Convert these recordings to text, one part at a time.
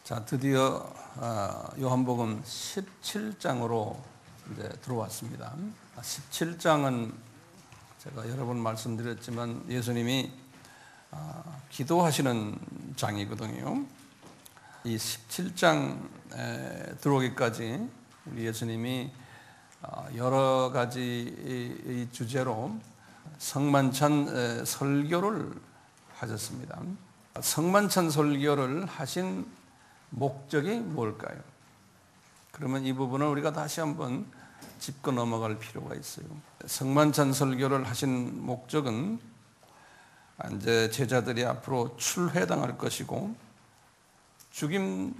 자, 드디어 요한복음 17장으로 이제 들어왔습니다. 17장은 제가 여러 번 말씀드렸지만 예수님이 기도하시는 장이거든요. 이 17장에 들어오기까지 우리 예수님이 여러 가지 주제로 성만찬 설교를 하셨습니다. 성만찬 설교를 하신 목적이 뭘까요? 그러면 이 부분을 우리가 다시 한번 짚고 넘어갈 필요가 있어요. 성만찬 설교를 하신 목적은 이제 제자들이 앞으로 출회당할 것이고 죽임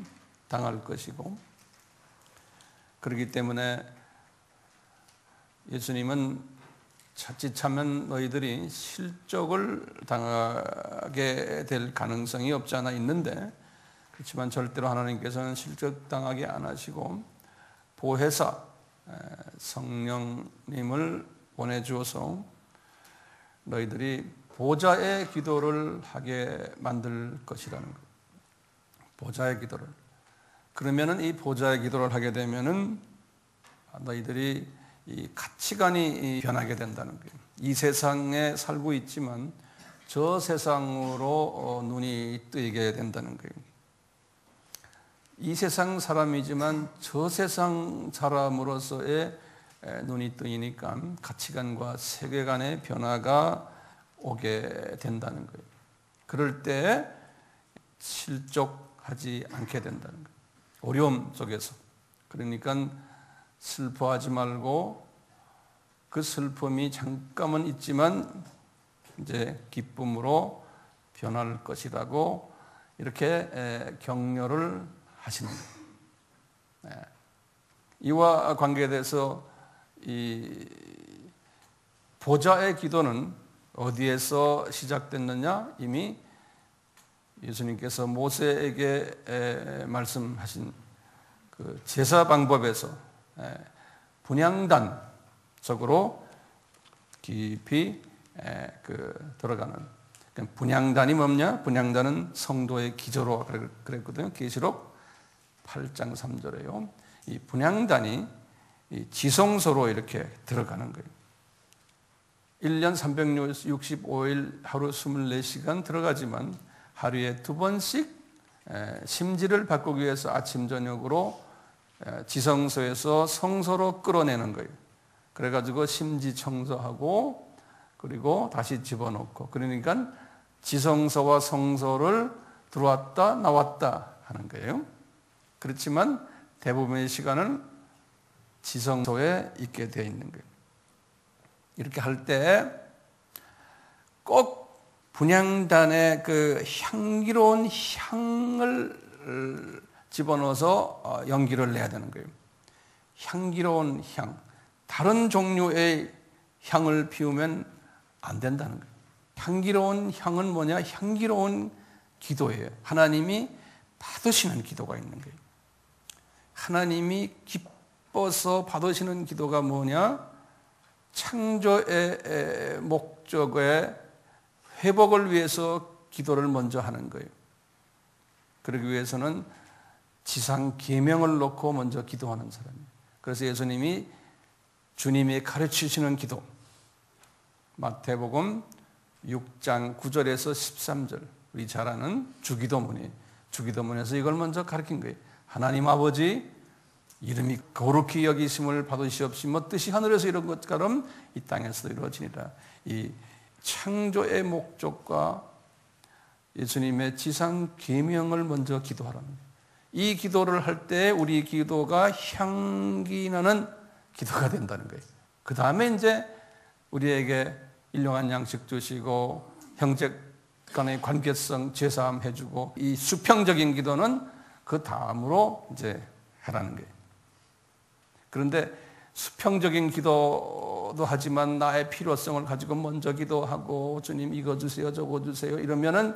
당할 것이고, 그렇기 때문에 예수님은 자칫하면 너희들이 실족을 당하게 될 가능성이 없지 않아 있는데, 그렇지만 절대로 하나님께서는 실족당하게 안 하시고 보혜사 성령님을 보내주어서 너희들이 보좌의 기도를 하게 만들 것이라는 거예요. 보좌의 기도를. 그러면은 이 보좌의 기도를 하게 되면은 너희들이 이 가치관이 변하게 된다는 거예요. 이 세상에 살고 있지만 저 세상으로 눈이 뜨이게 된다는 거예요. 이 세상 사람이지만 저 세상 사람으로서의 눈이 뜨이니까 가치관과 세계관의 변화가 오게 된다는 거예요. 그럴 때 실족하지 않게 된다는 거예요. 어려움 속에서. 그러니까 슬퍼하지 말고 그 슬픔이 잠깐은 있지만 이제 기쁨으로 변할 것이라고 이렇게 격려를 하시는 거예요. 이와 관계돼서 이 보좌의 기도는 어디에서 시작됐느냐? 이미 예수님께서 모세에게 말씀하신 그 제사 방법에서 분향단적으로 깊이 들어가는. 분향단이 뭐냐? 분향단은 성도의 기저로 그랬거든요. 계시록 8장 3절에요. 이 분향단이 이 지성소로 이렇게 들어가는 거예요. 1년 365일 하루 24시간 들어가지만 하루에 2번씩 심지를 바꾸기 위해서 아침 저녁으로 지성소에서 성소로 끌어내는 거예요. 그래가지고 심지 청소하고 그리고 다시 집어넣고, 그러니까 지성소와 성소를 들어왔다 나왔다 하는 거예요. 그렇지만 대부분의 시간은 지성소에 있게 되어 있는 거예요. 이렇게 할 때 꼭 분향단의 그 향기로운 향을 집어넣어서 연기를 내야 되는 거예요. 향기로운 향. 다른 종류의 향을 피우면 안 된다는 거예요. 향기로운 향은 뭐냐? 향기로운 기도예요. 하나님이 받으시는 기도가 있는 거예요. 하나님이 기뻐서 받으시는 기도가 뭐냐? 창조의 목적의 회복을 위해서 기도를 먼저 하는 거예요. 그러기 위해서는 지상 계명을 놓고 먼저 기도하는 사람이에요. 그래서 예수님이 주님이 가르치시는 기도, 마태복음 6장 9절에서 13절, 우리 잘 아는 주기도문에서 이걸 먼저 가르친 거예요. 하나님 아버지, 이름이 거룩히 여기심을 받으시옵시며 뜻이 하늘에서 이룬 것처럼 이 땅에서도 이루어지니라. 이 창조의 목적과 예수님의 지상 계명을 먼저 기도하라는 거예요. 이 기도를 할 때 우리 기도가 향기 나는 기도가 된다는 거예요. 그 다음에 이제 우리에게 일용한 양식 주시고 형제 간의 관계성 제사함 해주고, 이 수평적인 기도는 그 다음으로 이제 하라는 거예요. 그런데 수평적인 기도도 하지만 나의 필요성을 가지고 먼저 기도하고 주님 이거 주세요 저거 주세요 이러면은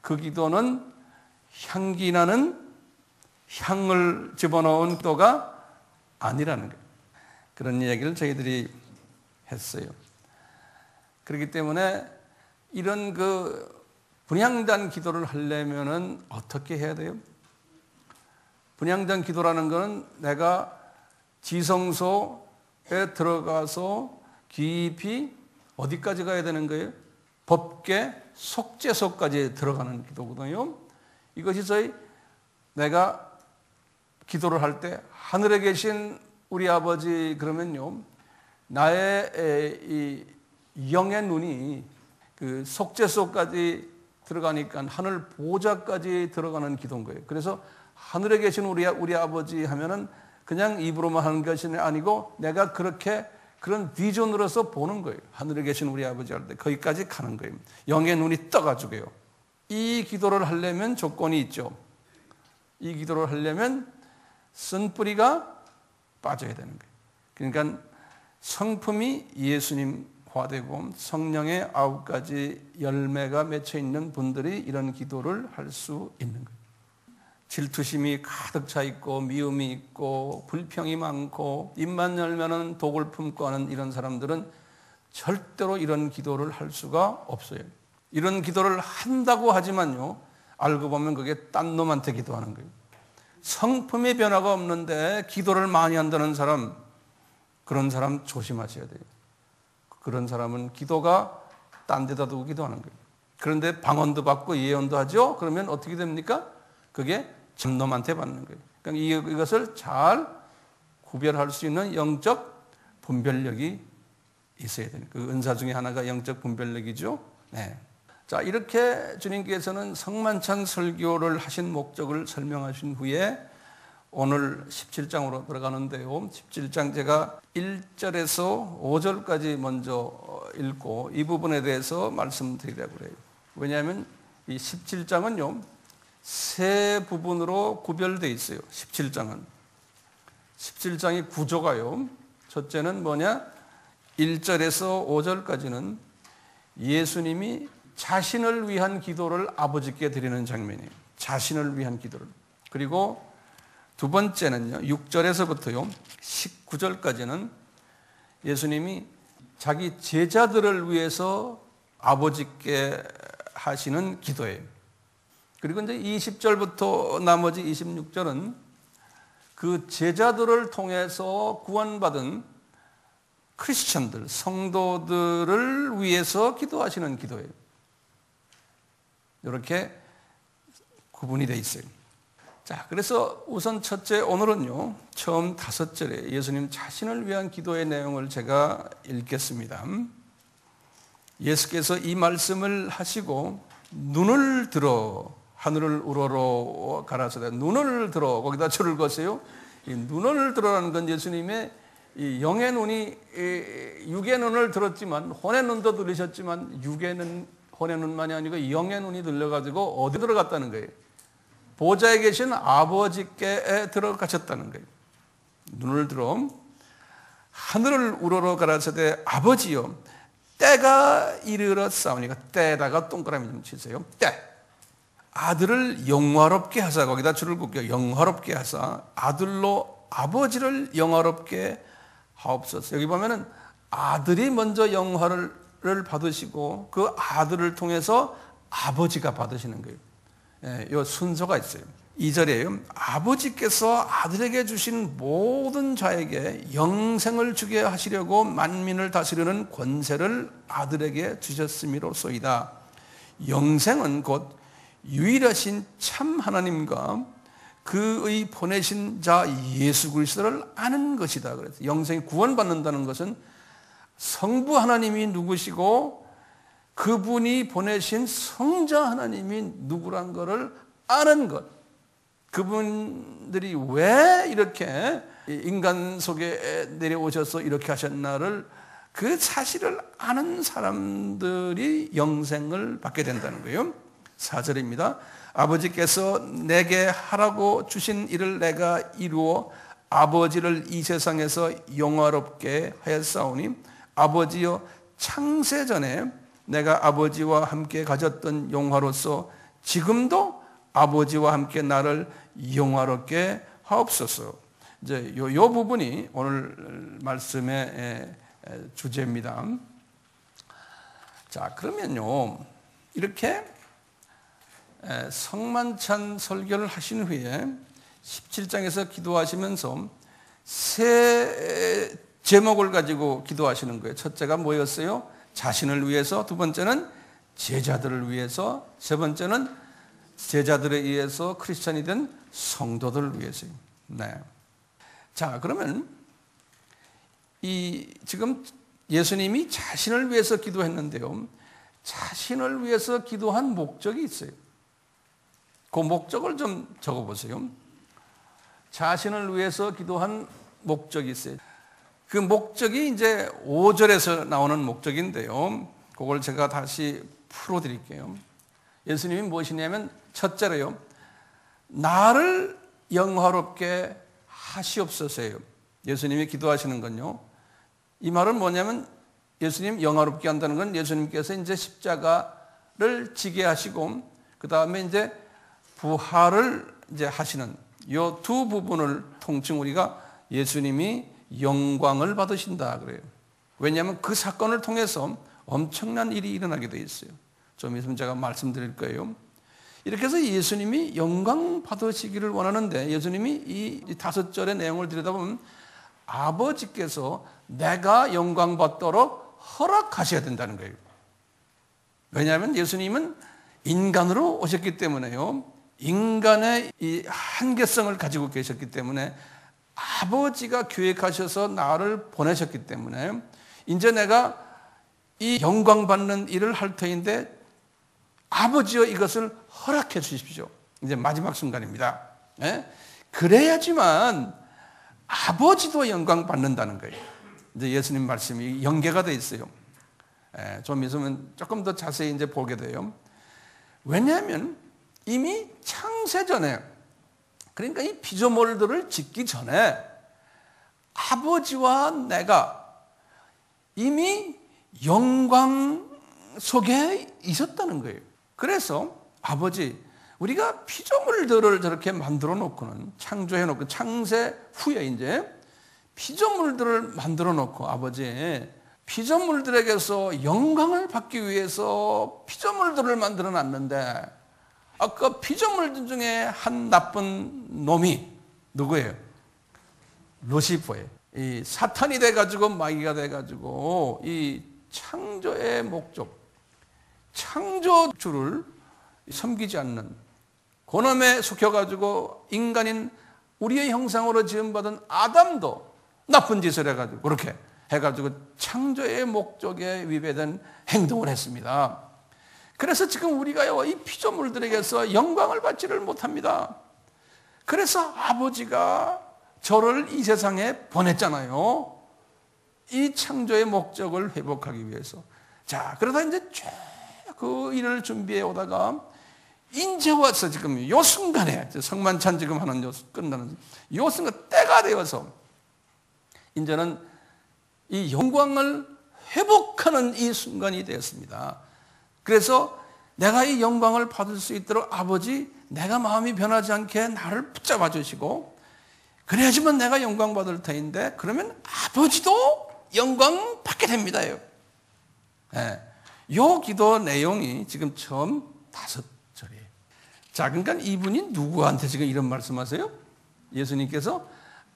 그 기도는 향기 나는 향을 집어넣은 기도가 아니라는 거예요. 그런 이야기를 저희들이 했어요. 그렇기 때문에 이런 그 분향단 기도를 하려면은 어떻게 해야 돼요? 분향전 기도라는 것은 내가 지성소에 들어가서 깊이 어디까지 가야 되는 거예요? 법계 속죄소까지 들어가는 기도거든요. 이것이 저희 내가 기도를 할 때 하늘에 계신 우리 아버지 그러면요, 나의 이 영의 눈이 그 속죄소까지 들어가니까 하늘 보좌까지 들어가는 기도인 거예요. 그래서 하늘에 계신 우리 아버지 하면은 그냥 입으로만 하는 것이 아니고 내가 그렇게 그런 비전으로서 보는 거예요. 하늘에 계신 우리 아버지 할 때 거기까지 가는 거예요. 영의 눈이 떠가지고요. 이 기도를 하려면 조건이 있죠. 이 기도를 하려면 쓴뿌리가 빠져야 되는 거예요. 그러니까 성품이 예수님화되고 성령의 9가지 열매가 맺혀 있는 분들이 이런 기도를 할 수 있는 거예요. 질투심이 가득 차 있고 미움이 있고 불평이 많고 입만 열면은 독을 품고 하는 이런 사람들은 절대로 이런 기도를 할 수가 없어요. 이런 기도를 한다고 하지만요, 알고 보면 그게 딴 놈한테 기도하는 거예요. 성품의 변화가 없는데 기도를 많이 한다는 사람, 그런 사람 조심하셔야 돼요. 그런 사람은 기도가 딴 데다 두고 기도하는 거예요. 그런데 방언도 받고 예언도 하죠. 그러면 어떻게 됩니까? 그게 잡놈한테 받는 거예요. 그러니까 이것을 잘 구별할 수 있는 영적 분별력이 있어야 돼요. 그 은사 중에 하나가 영적 분별력이죠. 네. 자, 이렇게 주님께서는 성만찬 설교를 하신 목적을 설명하신 후에 오늘 17장으로 들어가는데요. 17장 제가 1절에서 5절까지 먼저 읽고 이 부분에 대해서 말씀드리려고 그래요. 왜냐하면 이 17장은요, 세 부분으로 구별되어 있어요. 17장의 구조가요. 첫째는 뭐냐? 1절에서 5절까지는 예수님이 자신을 위한 기도를 아버지께 드리는 장면이에요. 자신을 위한 기도를. 그리고 두 번째는요, 6절에서부터요, 19절까지는 예수님이 자기 제자들을 위해서 아버지께 하시는 기도예요. 그리고 이제 20절부터 나머지 26절은 그 제자들을 통해서 구원받은 크리스천들, 성도들을 위해서 기도하시는 기도예요. 이렇게 구분이 되어 있어요. 자, 그래서 우선 첫째, 오늘은요, 처음 5절에 예수님 자신을 위한 기도의 내용을 제가 읽겠습니다. 예수께서 이 말씀을 하시고 눈을 들어 하늘을 우러러 가라사대, 눈을 들어, 거기다 줄을 거세요. 이 눈을 들어라는 건 예수님의 이 영의 눈이, 육의 눈을 들었지만, 혼의 눈도 들으셨지만, 혼의 눈만이 아니고 영의 눈이 들려가지고 어디 들어갔다는 거예요? 보좌에 계신 아버지께 들어가셨다는 거예요. 눈을 들어 하늘을 우러러 가라사대, 아버지여, 때가 이르렀사오니까, 때다가 동그라미 좀 치세요. 때. 아들을 영화롭게 하사, 거기다 줄을 긋게요. 영화롭게 하사 아들로 아버지를 영화롭게 하옵소서. 여기 보면은 아들이 먼저 영화를 받으시고 그 아들을 통해서 아버지가 받으시는 거예요. 예, 이 순서가 있어요. 2절이에요. 아버지께서 아들에게 주신 모든 자에게 영생을 주게 하시려고 만민을 다스리는 권세를 아들에게 주셨음이로소이다. 영생은 곧 유일하신 참 하나님과 그의 보내신 자 예수 그리스도를 아는 것이다. 그래서 영생이 구원받는다는 것은 성부 하나님이 누구시고 그분이 보내신 성자 하나님이 누구란 것을 아는 것. 그분들이 왜 이렇게 인간 속에 내려오셔서 이렇게 하셨나를, 그 사실을 아는 사람들이 영생을 받게 된다는 거예요. 4절입니다. 아버지께서 내게 하라고 주신 일을 내가 이루어 아버지를 이 세상에서 영화롭게 하였사오니, 아버지여, 창세전에 내가 아버지와 함께 가졌던 영화로서 지금도 아버지와 함께 나를 영화롭게 하옵소서. 이제 요 부분이 오늘 말씀의 주제입니다. 자, 그러면요, 이렇게 성만찬 설교를 하신 후에 17장에서 기도하시면서 세 제목을 가지고 기도하시는 거예요. 첫째가 뭐였어요? 자신을 위해서, 두 번째는 제자들을 위해서, 세 번째는 제자들에 의해서 크리스찬이 된 성도들을 위해서요. 네. 자, 그러면 지금 예수님이 자신을 위해서 기도했는데요. 자신을 위해서 기도한 목적이 있어요. 그 목적을 좀 적어보세요. 자신을 위해서 기도한 목적이 있어요. 그 목적이 이제 5절에서 나오는 목적인데요. 그걸 제가 다시 풀어드릴게요. 예수님이 무엇이냐면 첫째로요. 나를 영화롭게 하시옵소서예요. 예수님이 기도하시는 건요. 이 말은 뭐냐면 예수님 영화롭게 한다는 건 예수님께서 이제 십자가를 지게 하시고 그 다음에 이제 부활을 이제 하시는 이 두 부분을 통칭 우리가 예수님이 영광을 받으신다 그래요. 왜냐하면 그 사건을 통해서 엄청난 일이 일어나게 돼 있어요. 좀 있으면 제가 말씀드릴 거예요. 이렇게 해서 예수님이 영광 받으시기를 원하는데 예수님이 이 5절의 내용을 들여다보면 아버지께서 내가 영광 받도록 허락하셔야 된다는 거예요. 왜냐하면 예수님은 인간으로 오셨기 때문에요. 인간의 이 한계성을 가지고 계셨기 때문에 아버지가 계획하셔서 나를 보내셨기 때문에 이제 내가 이 영광 받는 일을 할 터인데 아버지여 이것을 허락해 주십시오. 이제 마지막 순간입니다. 예? 그래야지만 아버지도 영광 받는다는 거예요. 이제 예수님 말씀이 연계가 돼 있어요. 예, 좀 있으면 조금 더 자세히 이제 보게 돼요. 왜냐하면 이미 창세전에 그러니까 이 피조물들을 짓기 전에 아버지와 내가 이미 영광 속에 있었다는 거예요. 그래서 아버지 우리가 피조물들을 저렇게 만들어 놓고는 창조해 놓고 창세 후에 이제 피조물들을 만들어 놓고 아버지 피조물들에게서 영광을 받기 위해서 피조물들을 만들어 놨는데 아까 피조물들 중에 한 나쁜 놈이 누구예요? 루시퍼예요. 이 사탄이 돼가지고 마귀가 돼가지고 이 창조의 목적, 창조주를 섬기지 않는 그놈에 속혀가지고 인간인 우리의 형상으로 지음받은 아담도 나쁜 짓을 해가지고 그렇게 해가지고 창조의 목적에 위배된 행동을 했습니다. 그래서 지금 우리가요 이 피조물들에게서 영광을 받지를 못합니다. 그래서 아버지가 저를 이 세상에 보냈잖아요. 이 창조의 목적을 회복하기 위해서. 자, 그러다 이제 쭉 그 일을 준비해 오다가 이제 와서 지금 요 순간에 성만찬 지금 하는 요 끝나는 요 순간 때가 되어서 이제는 이 영광을 회복하는 이 순간이 되었습니다. 그래서 내가 이 영광을 받을 수 있도록 아버지 내가 마음이 변하지 않게 나를 붙잡아 주시고 그래야지만 내가 영광 받을 터인데 그러면 아버지도 영광 받게 됩니다. 네. 요 기도 내용이 지금 처음 5절이에요. 자, 그러니까 이분이 누구한테 지금 이런 말씀하세요? 예수님께서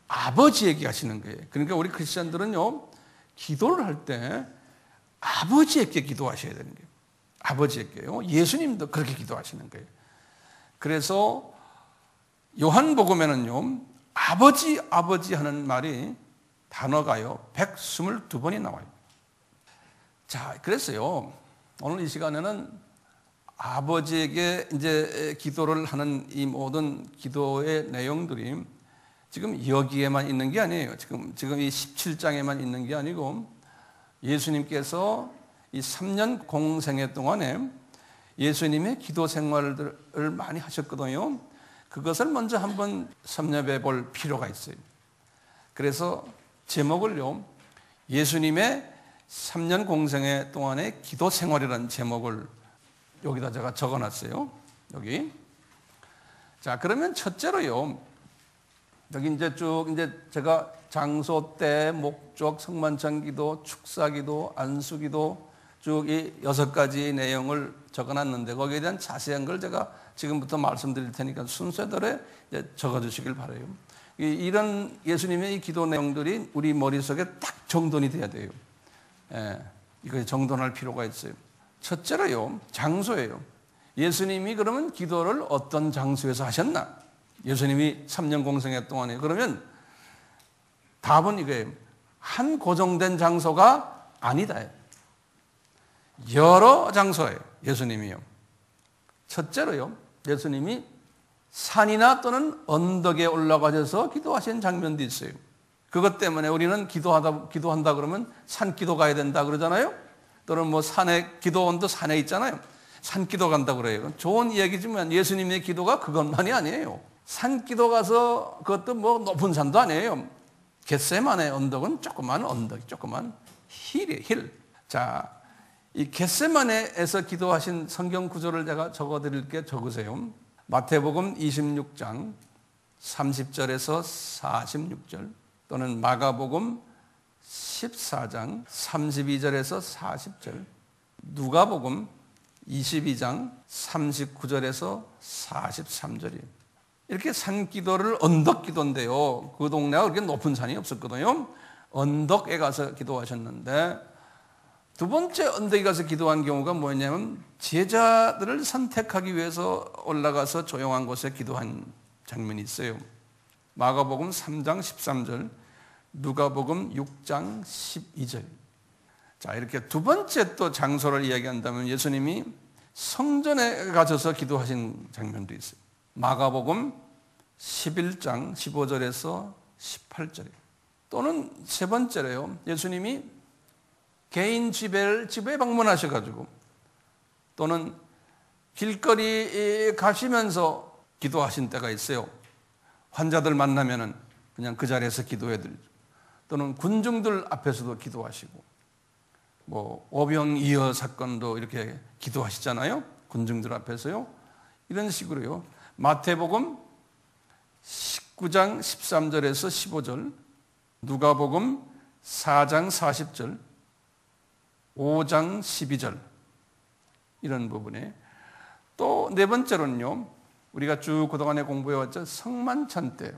아버지에게 하시는 거예요. 그러니까 우리 크리스천들은요 기도를 할 때 아버지에게 기도하셔야 되는 거예요. 아버지에게요. 예수님도 그렇게 기도하시는 거예요. 그래서 요한복음에는요 아버지 아버지 하는 말이 단어가요 122번이 나와요. 자, 그래서요 오늘 이 시간에는 아버지에게 이제 기도를 하는 이 모든 기도의 내용들이 지금 여기에만 있는 게 아니에요. 지금 이 17장에만 있는 게 아니고 예수님께서 이 3년 공생애 동안에 예수님의 기도 생활을 많이 하셨거든요. 그것을 먼저 한번 섭렵해 볼 필요가 있어요. 그래서 제목을요 예수님의 3년 공생애 동안의 기도 생활이라는 제목을 여기다 제가 적어놨어요. 여기. 자, 그러면 첫째로요. 여기 이제 쭉 이제 제가 장소, 때, 목적, 성만찬 기도, 축사 기도, 안수 기도 쭉 이 6가지 내용을 적어놨는데 거기에 대한 자세한 걸 제가 지금부터 말씀드릴 테니까 순서대로 적어주시길 바라요. 이런 예수님의 이 기도 내용들이 우리 머릿속에 딱 정돈이 돼야 돼요. 이거 정돈할 필요가 있어요. 첫째로요, 장소예요. 예수님이 그러면 기도를 어떤 장소에서 하셨나? 예수님이 3년 공생애 동안에 그러면 답은 이거예요. 한 고정된 장소가 아니다. 여러 장소예요. 예수님이요. 첫째로요, 예수님이 산이나 또는 언덕에 올라가셔서 기도하신 장면도 있어요. 그것 때문에 우리는 기도한다 그러면 산기도 가야 된다 그러잖아요. 또는 뭐 산에 기도원도 산에 있잖아요. 산기도 간다 그래요. 좋은 이야기지만 예수님의 기도가 그것만이 아니에요. 산기도 가서 그것도 뭐 높은 산도 아니에요. 겟세마네 언덕은 조그만 언덕, 조그만 힐이에요. 힐. 자, 이 겟세마네에서 기도하신 성경 구절을 제가 적어드릴게. 적으세요. 마태복음 26장 30절에서 46절 또는 마가복음 14장 32절에서 40절, 누가복음 22장 39절에서 43절이에요. 이렇게 산기도를 언덕기도인데요. 그 동네가 그렇게 높은 산이 없었거든요. 언덕에 가서 기도하셨는데 두 번째 언덕에 가서 기도한 경우가 뭐냐면 제자들을 선택하기 위해서 올라가서 조용한 곳에 기도한 장면이 있어요. 마가복음 3장 13절, 누가복음 6장 12절. 자, 이렇게 두 번째 또 장소를 이야기한다면 예수님이 성전에 가셔서 기도하신 장면도 있어요. 마가복음 11장 15절에서 18절이에요. 또는 세 번째로요, 예수님이 개인 집에 방문하셔가지고 또는 길거리 가시면서 기도하신 때가 있어요. 환자들 만나면은 그냥 그 자리에서 기도해드리죠. 또는 군중들 앞에서도 기도하시고, 뭐 오병이어 사건도 이렇게 기도하시잖아요. 군중들 앞에서요. 이런 식으로요. 마태복음 19장 13절에서 15절, 누가복음 4장 40절, 5장 12절 이런 부분에 또 네 번째로는요, 우리가 쭉 그동안에 공부해왔죠. 성만찬 때,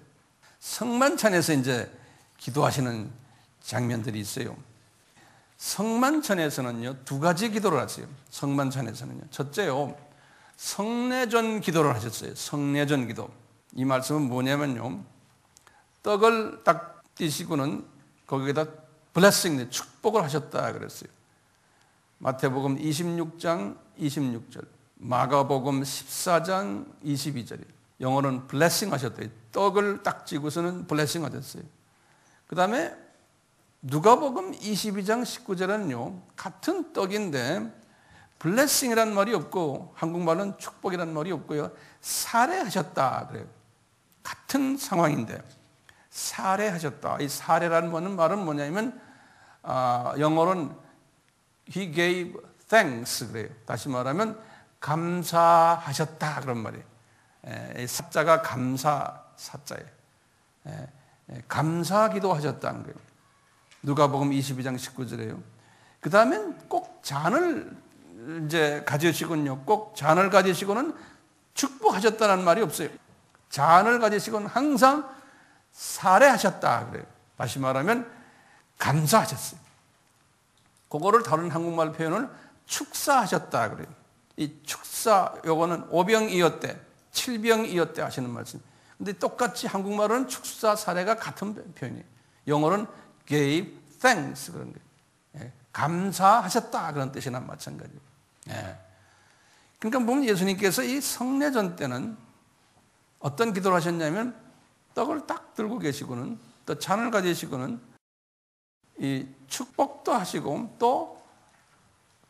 성만찬에서 이제 기도하시는 장면들이 있어요. 성만찬에서는요, 두 가지 기도를 하세요. 성만찬에서는요, 첫째요, 성례전 기도를 하셨어요. 성례전 기도. 이 말씀은 뭐냐면요, 떡을 딱 띄시고는 거기에다 블레싱, 축복을 하셨다 그랬어요. 마태복음 26장 26절, 마가복음 14장 22절이에요. 영어로는 블레싱 하셨대요. 떡을 딱 쥐고서는 블레싱 하셨어요. 그 다음에 누가복음 22장 19절은요, 같은 떡인데 블레싱이란 말이 없고 한국말은 축복이란 말이 없고요, 살해하셨다 그래요. 같은 상황인데 살해하셨다. 이 살해라는 말은 뭐냐면 영어로는 He gave thanks 그래요. 다시 말하면 감사하셨다 그런 말이에요. 이 사자가 감사 사자예요. 감사기도 하셨다는 거예요. 누가복음 22장 19절에요. 그 다음엔 꼭 잔을 이제 가지시고는요, 꼭 잔을 가지시고는 축복하셨다는 말이 없어요. 잔을 가지시고는 항상 살해하셨다 그래요. 다시 말하면 감사하셨어요. 그거를 다른 한국말 표현을 축사하셨다 그래요. 이 축사, 요거는 오병이어 때, 칠병이어 때 하시는 말씀. 근데 똑같이 한국말은 축사, 살해가 같은 표현이에요. 영어로는 gave thanks 그런 거예요. 감사하셨다 그런 뜻이나 마찬가지예요. 그러니까 보면 예수님께서 이 성례전 때는 어떤 기도를 하셨냐면 떡을 딱 들고 계시고는 또 잔을 가지시고는 이 축복도 하시고 또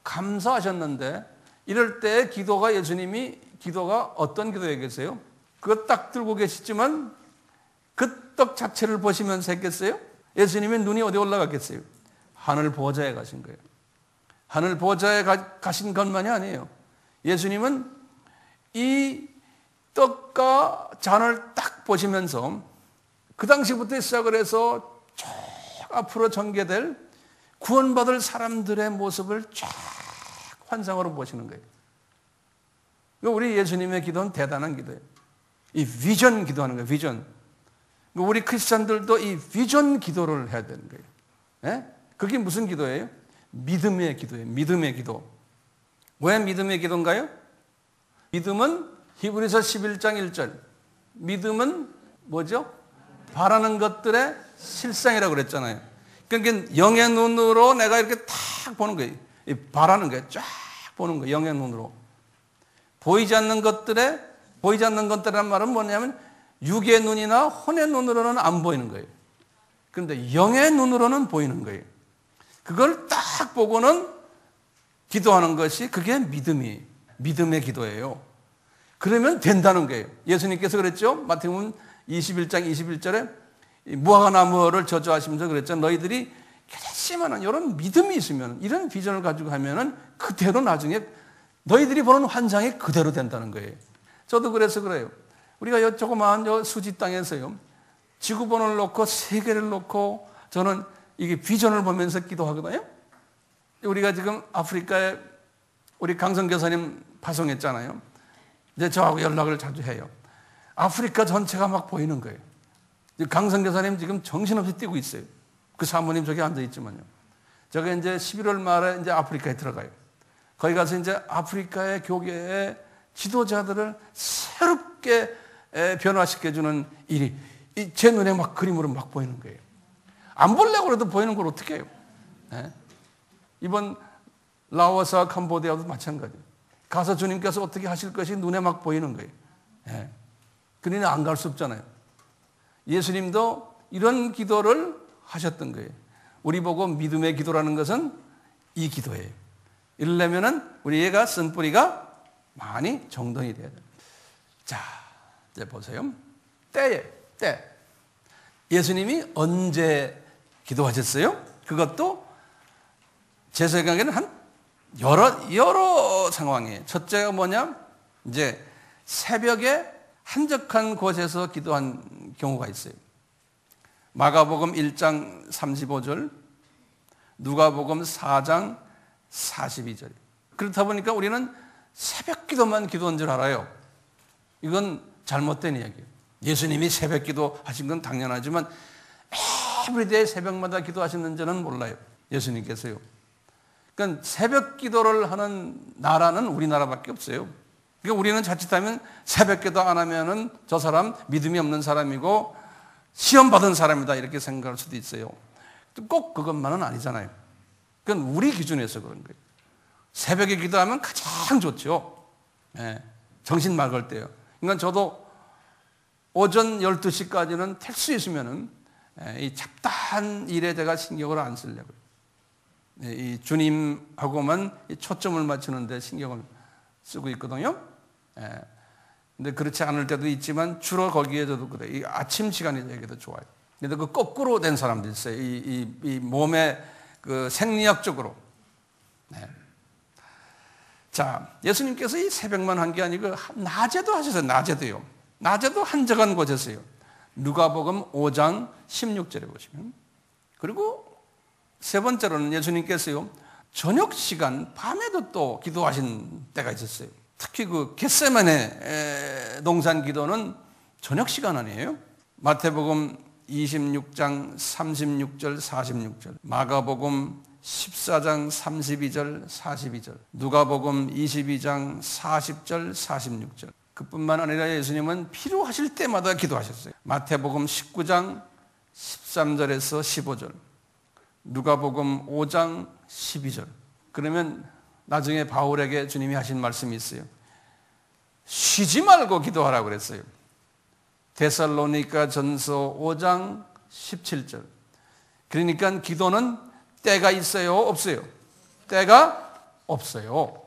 감사하셨는데, 이럴 때 기도가 예수님이 기도가 어떤 기도에 계세요? 그거 딱 들고 계시지만 그 떡 자체를 보시면서 했겠어요? 예수님의 눈이 어디 올라갔겠어요? 하늘 보좌에 가신 거예요. 하늘 보좌에 가신 것만이 아니에요. 예수님은 이 떡과 잔을 딱 보시면서 그 당시부터 시작을 해서 쭉 앞으로 전개될 구원받을 사람들의 모습을 쫙 환상으로 보시는 거예요. 우리 예수님의 기도는 대단한 기도예요. 이 비전 기도하는 거예요. 비전. 우리 크리스찬들도 이 비전 기도를 해야 되는 거예요. 예? 그게 무슨 기도예요? 믿음의 기도예요. 믿음의 기도. 왜 믿음의 기도인가요? 믿음은 히브리서 11장 1절. 믿음은 뭐죠? 바라는 것들의 실상이라고 그랬잖아요. 그러니까 영의 눈으로 내가 이렇게 탁 보는 거예요. 바라는 거예요. 쫙 보는 거예요. 영의 눈으로. 보이지 않는 것들이란 말은 뭐냐면 육의 눈이나 혼의 눈으로는 안 보이는 거예요. 그런데 영의 눈으로는 보이는 거예요. 그걸 딱 보고는 기도하는 것이 그게 믿음의 기도예요. 그러면 된다는 거예요. 예수님께서 그랬죠. 마태복음 21장 21절에 무화과나무를 저주하시면서 그랬죠. 너희들이 결심하는 이런 믿음이 있으면, 이런 비전을 가지고 하면은 그대로 나중에 너희들이 보는 환상이 그대로 된다는 거예요. 저도 그래서 그래요. 우리가 요 조그마한 수지 땅에서요, 지구본을 놓고 세계를 놓고 저는 이게 비전을 보면서 기도하거든요. 우리가 지금 아프리카에 우리 강성 교사님 파송했잖아요. 이제 저하고 연락을 자주 해요. 아프리카 전체가 막 보이는 거예요. 강성 교사님 지금 정신없이 뛰고 있어요. 그 사모님 저기 앉아 있지만요. 제가 이제 11월 말에 이제 아프리카에 들어가요. 거기 가서 이제 아프리카의 교계의 지도자들을 새롭게 변화시켜주는 일이 제 눈에 막 그림으로 막 보이는 거예요. 안 보려고 해도 보이는 걸 어떻게 해요? 네? 이번 라오스와 캄보디아도 마찬가지예요. 가서 주님께서 어떻게 하실 것이 눈에 막 보이는 거예요. 네. 그러니 안 갈 수 없잖아요. 예수님도 이런 기도를 하셨던 거예요. 우리 보고 믿음의 기도라는 것은 이 기도예요. 이러려면은 우리 얘가 쓴 뿌리가 많이 정돈이 돼야 돼요. 자, 이제 보세요. 때. 예수님이 언제 기도하셨어요? 그것도 제 생각에는 한 여러 상황이에요. 첫째가 뭐냐? 이제 새벽에 한적한 곳에서 기도한 경우가 있어요. 마가복음 1장 35절, 누가복음 4장 42절. 그렇다 보니까 우리는 새벽 기도만 기도한 줄 알아요. 이건 잘못된 이야기예요. 예수님이 새벽 기도 하신 건 당연하지만 에브리데이 새벽마다 기도하셨는지는 몰라요. 예수님께서요. 그러니까 새벽 기도를 하는 나라는 우리나라밖에 없어요. 그러니까 우리는 자칫하면 새벽 기도 안 하면은 저 사람 믿음이 없는 사람이고 시험 받은 사람이다 이렇게 생각할 수도 있어요. 꼭 그것만은 아니잖아요. 그건 우리 기준에서 그런 거예요. 새벽에 기도하면 가장 좋죠. 네. 정신 맑을 때요. 그러니까 저도 오전 12시까지는 될 수 있으면은 이 잡다한 일에 제가 신경을 안 쓰려고요. 이 주님하고만 초점을 맞추는데 신경을 쓰고 있거든요. 근데 그렇지 않을 때도 있지만 주로 거기에 저도 그래. 이 아침 시간이 되게도 좋아요. 근데 그 거꾸로 된 사람도 있어요. 이 몸의 그 생리학적으로. 네. 자, 예수님께서 이 새벽만 한 게 아니고 낮에도 하셨어요. 낮에도요. 낮에도 한적한 곳에서요. 누가복음 5장 16절에 보시면. 그리고 세 번째로는 예수님께서요. 저녁 시간 밤에도 또 기도하신 때가 있었어요. 특히 그 겟세마네 동산 기도는 저녁 시간 아니에요? 마태복음 26장 36절 46절, 마가복음 14장 32절 42절, 누가복음 22장 40절 46절. 그뿐만 아니라 예수님은 필요하실 때마다 기도하셨어요. 마태복음 19장 13절에서 15절, 누가복음 5장 12절. 그러면 나중에 바울에게 주님이 하신 말씀이 있어요. 쉬지 말고 기도하라고 그랬어요. 데살로니가 전서 5장 17절. 그러니까 기도는 때가 있어요? 없어요? 때가 없어요.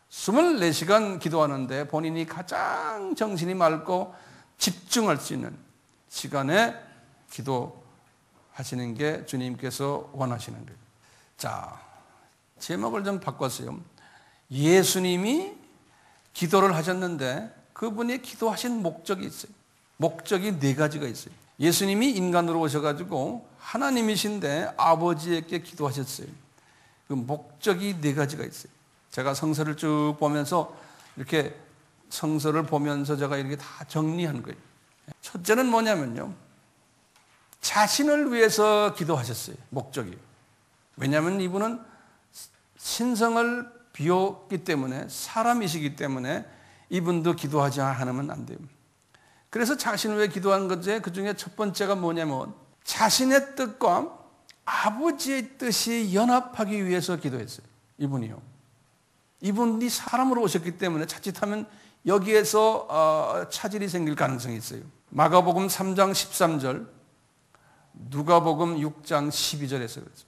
24시간 기도하는데 본인이 가장 정신이 맑고 집중할 수 있는 시간에 기도하시는 게 주님께서 원하시는 거예요. 자, 제목을 좀 바꿨어요. 예수님이 기도를 하셨는데 그분이 기도하신 목적이 있어요. 목적이 네 가지가 있어요. 예수님이 인간으로 오셔가지고 하나님이신데 아버지에게 기도하셨어요. 그 목적이 네 가지가 있어요. 제가 성서를 쭉 보면서 이렇게 성서를 보면서 제가 이렇게 다 정리한 거예요. 첫째는 뭐냐면요, 자신을 위해서 기도하셨어요. 목적이. 왜냐하면 이분은 신성을 비웠기 때문에, 사람이시기 때문에 이분도 기도하지 않으면 안 돼요. 그래서 자신을 위해 기도한 것에 그 중에 첫 번째가 뭐냐면 자신의 뜻과 아버지의 뜻이 연합하기 위해서 기도했어요. 이분이요. 이분이 사람으로 오셨기 때문에 자칫하면 여기에서 차질이 생길 가능성이 있어요. 마가복음 3장 13절, 누가복음 6장 12절에서 그랬어요.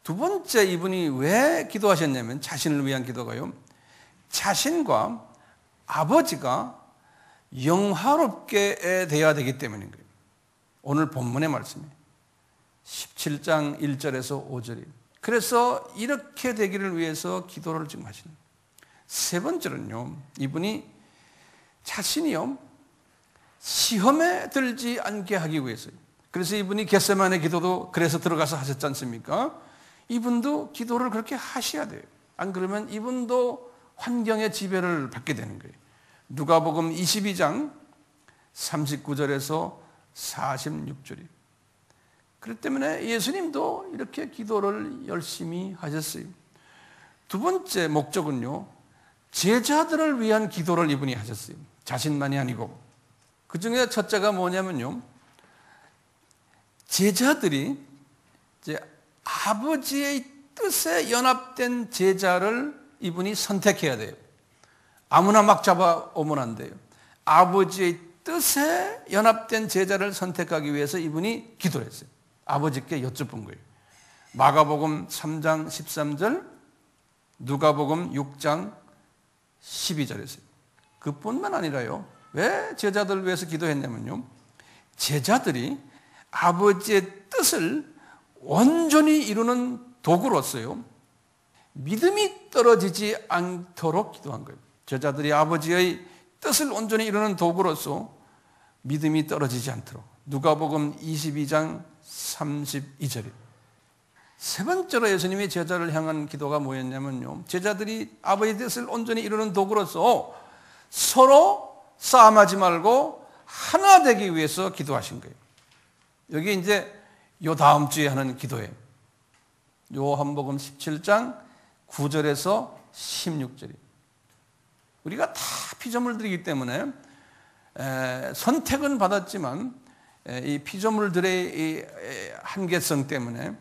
두 번째, 이분이 왜 기도하셨냐면 자신을 위한 기도가요, 자신과 아버지가 영화롭게 돼야 되기 때문인 거예요. 오늘 본문의 말씀이 17장 1절에서 5절이에요. 그래서 이렇게 되기를 위해서 기도를 지금 하시는 거예요. 세 번째는요, 이분이 자신이요 시험에 들지 않게 하기 위해서요. 그래서 이분이 겟세마네 기도도 그래서 들어가서 하셨지 않습니까? 이분도 기도를 그렇게 하셔야 돼요. 안 그러면 이분도 환경의 지배를 받게 되는 거예요. 누가복음 22장 39절에서 46절이에요. 그렇기 때문에 예수님도 이렇게 기도를 열심히 하셨어요. 두 번째 목적은요, 제자들을 위한 기도를 이분이 하셨어요. 자신만이 아니고. 그 중에 첫째가 뭐냐면요, 제자들이 이제 아버지의 뜻에 연합된 제자를 이분이 선택해야 돼요. 아무나 막 잡아오면 안 돼요. 아버지의 뜻에 연합된 제자를 선택하기 위해서 이분이 기도를 했어요. 아버지께 여쭤본 거예요. 마가복음 3장 13절, 누가복음 6장 12절에서요. 그뿐만 아니라요, 왜 제자들을 위해서 기도했냐면요, 제자들이 아버지의 뜻을 온전히 이루는 도구로서요, 믿음이 떨어지지 않도록 기도한 거예요. 제자들이 아버지의 뜻을 온전히 이루는 도구로서 믿음이 떨어지지 않도록. 누가복음 22장 32절이에요. 세 번째로 예수님이 제자를 향한 기도가 뭐였냐면요, 제자들이 아버지의 뜻을 온전히 이루는 도구로서 서로 싸움하지 말고 하나 되기 위해서 기도하신 거예요. 여기 이제 요 다음 주에 하는 기도예요. 요한복음 17장 9절에서 16절이에요. 우리가 다 피조물들이기 때문에 선택은 받았지만 이 피조물들의 이 한계성 때문에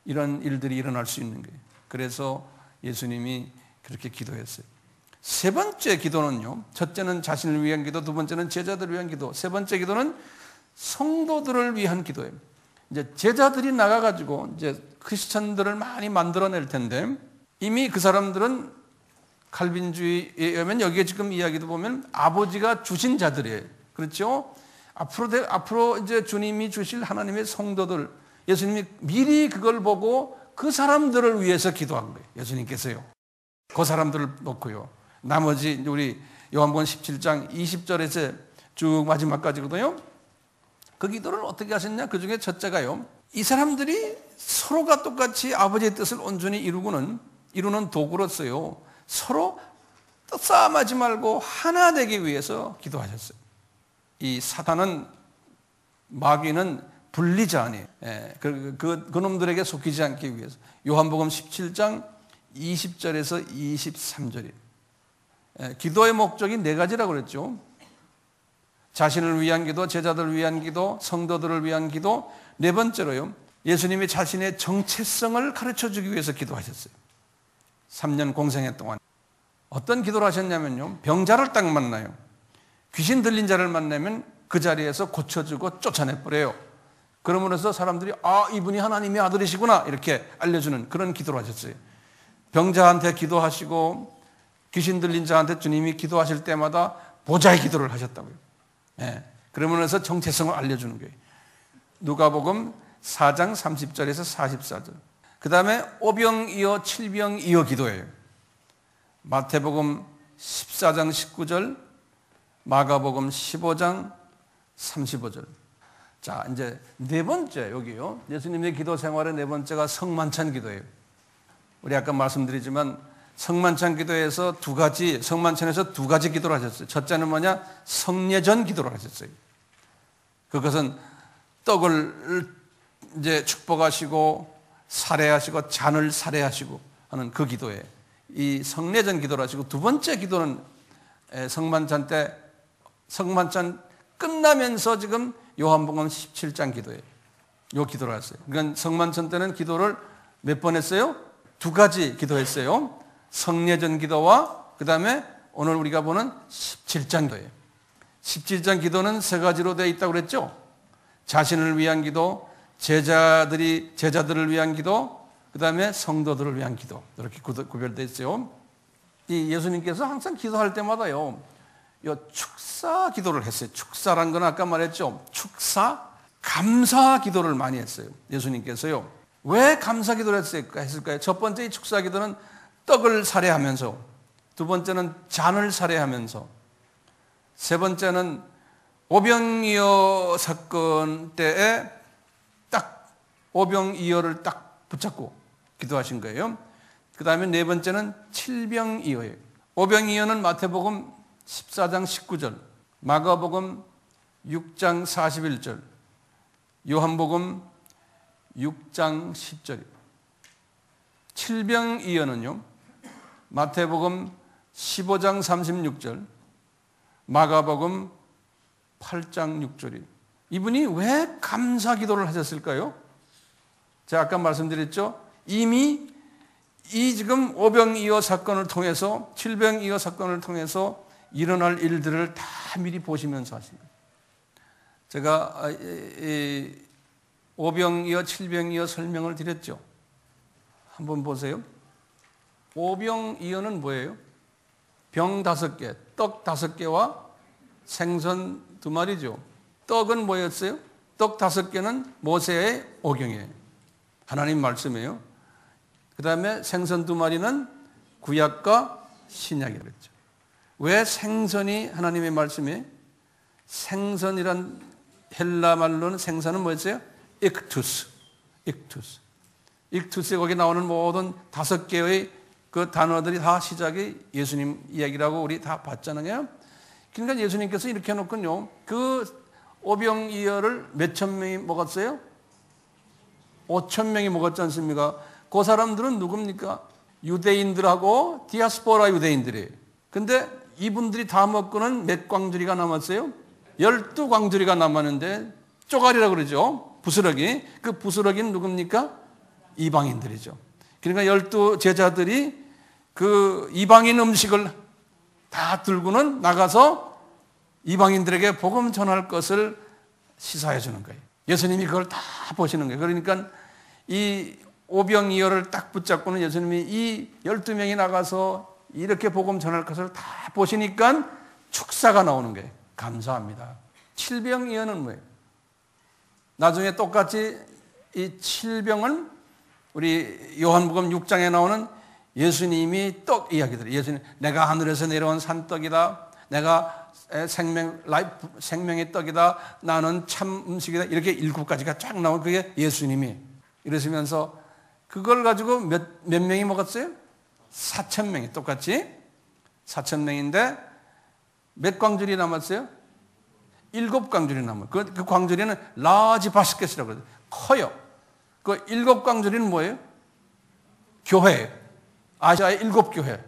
이런 일들이 일어날 수 있는 거예요. 그래서 예수님이 그렇게 기도했어요. 세 번째 기도는요, 첫째는 자신을 위한 기도, 두 번째는 제자들을 위한 기도, 세 번째 기도는 성도들을 위한 기도예요. 이제 제자들이 나가가지고 이제 크리스천들을 많이 만들어낼 텐데, 이미 그 사람들은 칼빈주의에 의하면 여기에 지금 이야기도 보면 아버지가 주신 자들이에요. 그렇죠? 앞으로 이제 주님이 주실 하나님의 성도들, 예수님이 미리 그걸 보고 그 사람들을 위해서 기도한 거예요. 예수님께서요. 그 사람들을 놓고요. 나머지 우리 요한복음 17장 20절에서 쭉 마지막까지거든요. 그 기도를 어떻게 하셨냐? 그 중에 첫째가요, 이 사람들이 서로가 똑같이 아버지의 뜻을 온전히 이루는 도구로서요, 서로 싸움하지 말고 하나 되기 위해서 기도하셨어요. 이 사탄은, 마귀는 분리자 아니에요. 그 놈들에게 속히지 않기 위해서. 요한복음 17장 20절에서 23절이에요. 기도의 목적이 네 가지라고 그랬죠. 자신을 위한 기도, 제자들을 위한 기도, 성도들을 위한 기도. 네 번째로요, 예수님이 자신의 정체성을 가르쳐주기 위해서 기도하셨어요. 3년 공생애 동안. 어떤 기도를 하셨냐면요, 병자를 딱 만나요. 귀신 들린 자를 만나면 그 자리에서 고쳐주고 쫓아내버려요. 그러면서 사람들이 이분이 하나님의 아들이시구나 이렇게 알려주는 그런 기도를 하셨어요. 병자한테 기도하시고 귀신 들린 자한테 주님이 기도하실 때마다 보좌의 기도를 하셨다고요. 그러면서 정체성을 알려주는 거예요. 누가복음 4장 30절에서 44절. 그 다음에 오병이어 칠병이어 기도예요. 마태복음 14장 19절, 마가복음 15장 35절. 자, 이제 네 번째, 여기요. 예수님의 기도 생활의 네 번째가 성만찬 기도예요. 우리 아까 말씀드리지만 성만찬 기도에서 성만찬에서 두 가지 기도를 하셨어요. 첫째는 뭐냐? 성례전 기도를 하셨어요. 그것은 떡을 이제 축복하시고 살해하시고 잔을 살해하시고 하는 그 기도에 이 성례전 기도를 하시고, 두 번째 기도는 성만찬 때, 성만찬 끝나면서 지금 요한복음 17장 기도예요. 요 기도를 했어요. 그러니까 성만찬 때는 기도를 몇 번 했어요? 두 가지 기도했어요. 성례전 기도와 그 다음에 오늘 우리가 보는 17장 기도예요. 17장 기도는 세 가지로 되어 있다고 그랬죠. 자신을 위한 기도, 제자들을 위한 기도, 그 다음에 성도들을 위한 기도, 이렇게 구별되어 있어요. 이 예수님께서 항상 기도할 때마다요, 요 축사 기도를 했어요. 축사란 건 아까 말했죠. 축사, 감사 기도를 많이 했어요. 예수님께서요. 왜 감사 기도를 했을까요? 첫 번째 이 축사 기도는 떡을 살해하면서, 두 번째는 잔을 살해하면서, 세 번째는 오병이어 사건 때에 딱 오병이어를 딱 붙잡고 기도하신 거예요. 그 다음에 네 번째는 칠병이어예요. 오병이어는 마태복음 14장 19절, 마가복음 6장 41절, 요한복음 6장 10절이에요. 칠병이어는요, 마태복음 15장 36절, 마가복음 8장 6절이에요. 이분이 왜 감사 기도를 하셨을까요? 제가 아까 말씀드렸죠. 이미 이 지금 오병이어 사건을 통해서, 칠병이어 사건을 통해서 일어날 일들을 다 미리 보시면서 하십니다. 제가 오병이어, 칠병이어 설명을 드렸죠. 한번 보세요. 오병이어는 뭐예요? 병 5개, 떡 5개와 생선 2마리죠. 떡은 뭐였어요? 떡 5개는 모세의 오경이에요. 하나님 말씀이에요. 그 다음에 생선 2마리는 구약과 신약이라고 그랬죠. 왜 생선이 하나님의 말씀이에요? 생선이란 헬라 말로는 생선은 뭐였어요? 익투스. 익투스에 거기 나오는 모든 5개의 그 단어들이 다 시작이 예수님 이야기라고 우리 다 봤잖아요. 그러니까 예수님께서 이렇게 해놓고요, 그 오병이어를 몇천 명이 먹었어요? 5천 명이 먹었지 않습니까? 그 사람들은 누굽니까? 유대인들하고 디아스포라 유대인들이에요. 근데 이분들이 다 먹고는 몇 광주리가 남았어요? 12광주리가 남았는데 쪼가리라고 그러죠. 부스러기. 그 부스러기는 누굽니까? 이방인들이죠. 그러니까 12 제자들이 그 이방인 음식을 다 들고는 나가서 이방인들에게 복음 전할 것을 시사해 주는 거예요. 예수님이 그걸 다 보시는 거예요. 그러니까 이 오병이어를 딱 붙잡고는 예수님이 이 12명이 나가서 이렇게 복음 전할 것을 다 보시니까 축사가 나오는 거예요. 감사합니다. 칠병이어는 뭐예요? 나중에 똑같이 이 칠병은 우리 요한복음 6장에 나오는 예수님이 떡 이야기들이에요. 예수님, 내가 하늘에서 내려온 산떡이다. 내가 생명의 떡이다. 나는 참 음식이다. 이렇게 7가지가 쫙 나오는 그게 예수님이 이러시면서 그걸 가지고 몇 명이 먹었어요? 4,000명이 똑같이 4,000명인데 몇 광주리 남았어요? 7광주리 남아요. 그 광주리는 라지 바스켓이라고 그래요. 커요. 그 7광주리는 뭐예요? 교회예요. 아시아의 7교회.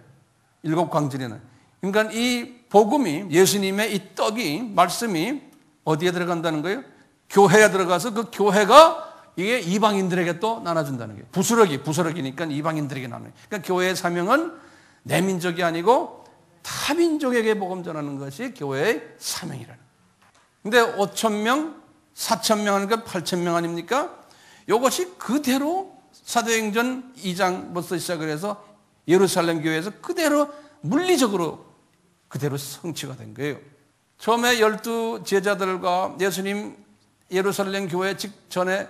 7광주리는. 그러니까 이 복음이, 예수님의 이 떡이, 말씀이 어디에 들어간다는 거예요? 교회에 들어가서 그 교회가 이게 이방인들에게 또 나눠준다는 거예요. 부스러기니까 이방인들에게 나눠요. 그러니까 교회의 사명은 내 민족이 아니고 타 민족에게 복음 전하는 것이 교회의 사명이라는 거예요. 근데 5,000명, 4,000명 하니까 8,000명 아닙니까? 이것이 그대로 사도행전 2장부터 시작을 해서 예루살렘 교회에서 그대로 물리적으로 그대로 성취가 된 거예요. 처음에 12 제자들과 예수님 예루살렘 교회 직전에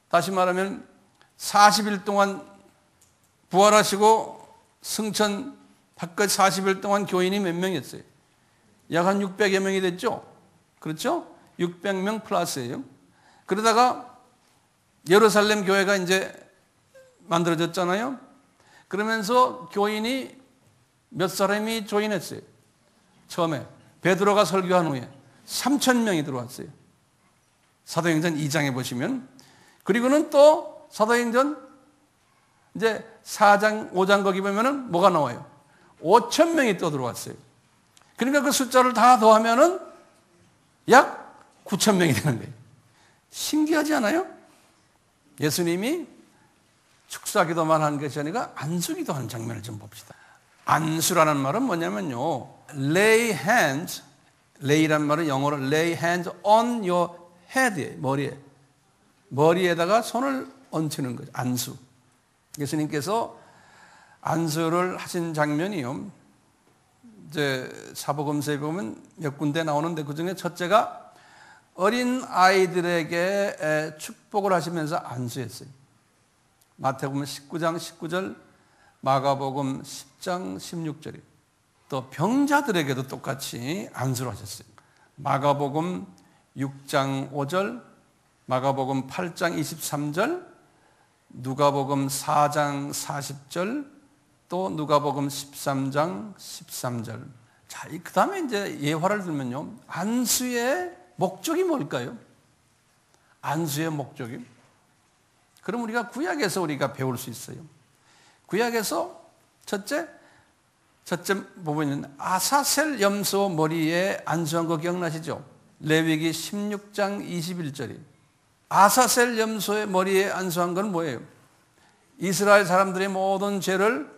다시 말하면 40일 동안 부활하시고 승천 밖까지 40일 동안 교인이 몇 명이었어요? 약 한 600여 명이 됐죠? 그렇죠? 600명 플러스예요. 그러다가 예루살렘 교회가 이제 만들어졌잖아요. 그러면서 교인이 몇 사람이 조인했어요. 처음에 베드로가 설교한 후에 3,000명이 들어왔어요. 사도행전 2장에 보시면. 그리고는 또 사도행전 이제 4장, 5장 거기 보면은 뭐가 나와요? 5,000명이 또 들어왔어요. 그러니까 그 숫자를 다 더하면은 약 9,000명이 되는 거예요. 신기하지 않아요? 예수님이 축사기도만 한 것이 아니라 안수기도하는 장면을 좀 봅시다. 안수라는 말은 뭐냐면요, lay hands, lay란 말은 영어로 lay hands on your head, 머리에다가 손을 얹히는 거죠. 안수. 예수님께서 안수를 하신 장면이요, 이제 사복음서에 보면 몇 군데 나오는데 그 중에 첫째가 어린 아이들에게 축복을 하시면서 안수했어요. 마태복음 19장 19절, 마가복음 10장 16절이. 또 병자들에게도 똑같이 안수를 하셨어요. 마가복음 6장 5절, 마가복음 8장 23절, 누가복음 4장 40절, 또 누가복음 13장 13절. 자, 그 다음에 이제 예화를 들면요, 안수의 목적이 뭘까요? 안수의 목적이? 그럼 우리가 구약에서 우리가 배울 수 있어요. 구약에서 첫째 부분은 아사셀 염소 머리에 안수한 거 기억나시죠? 레위기 16장 21절이. 아사셀 염소의 머리에 안수한 건 뭐예요? 이스라엘 사람들의 모든 죄를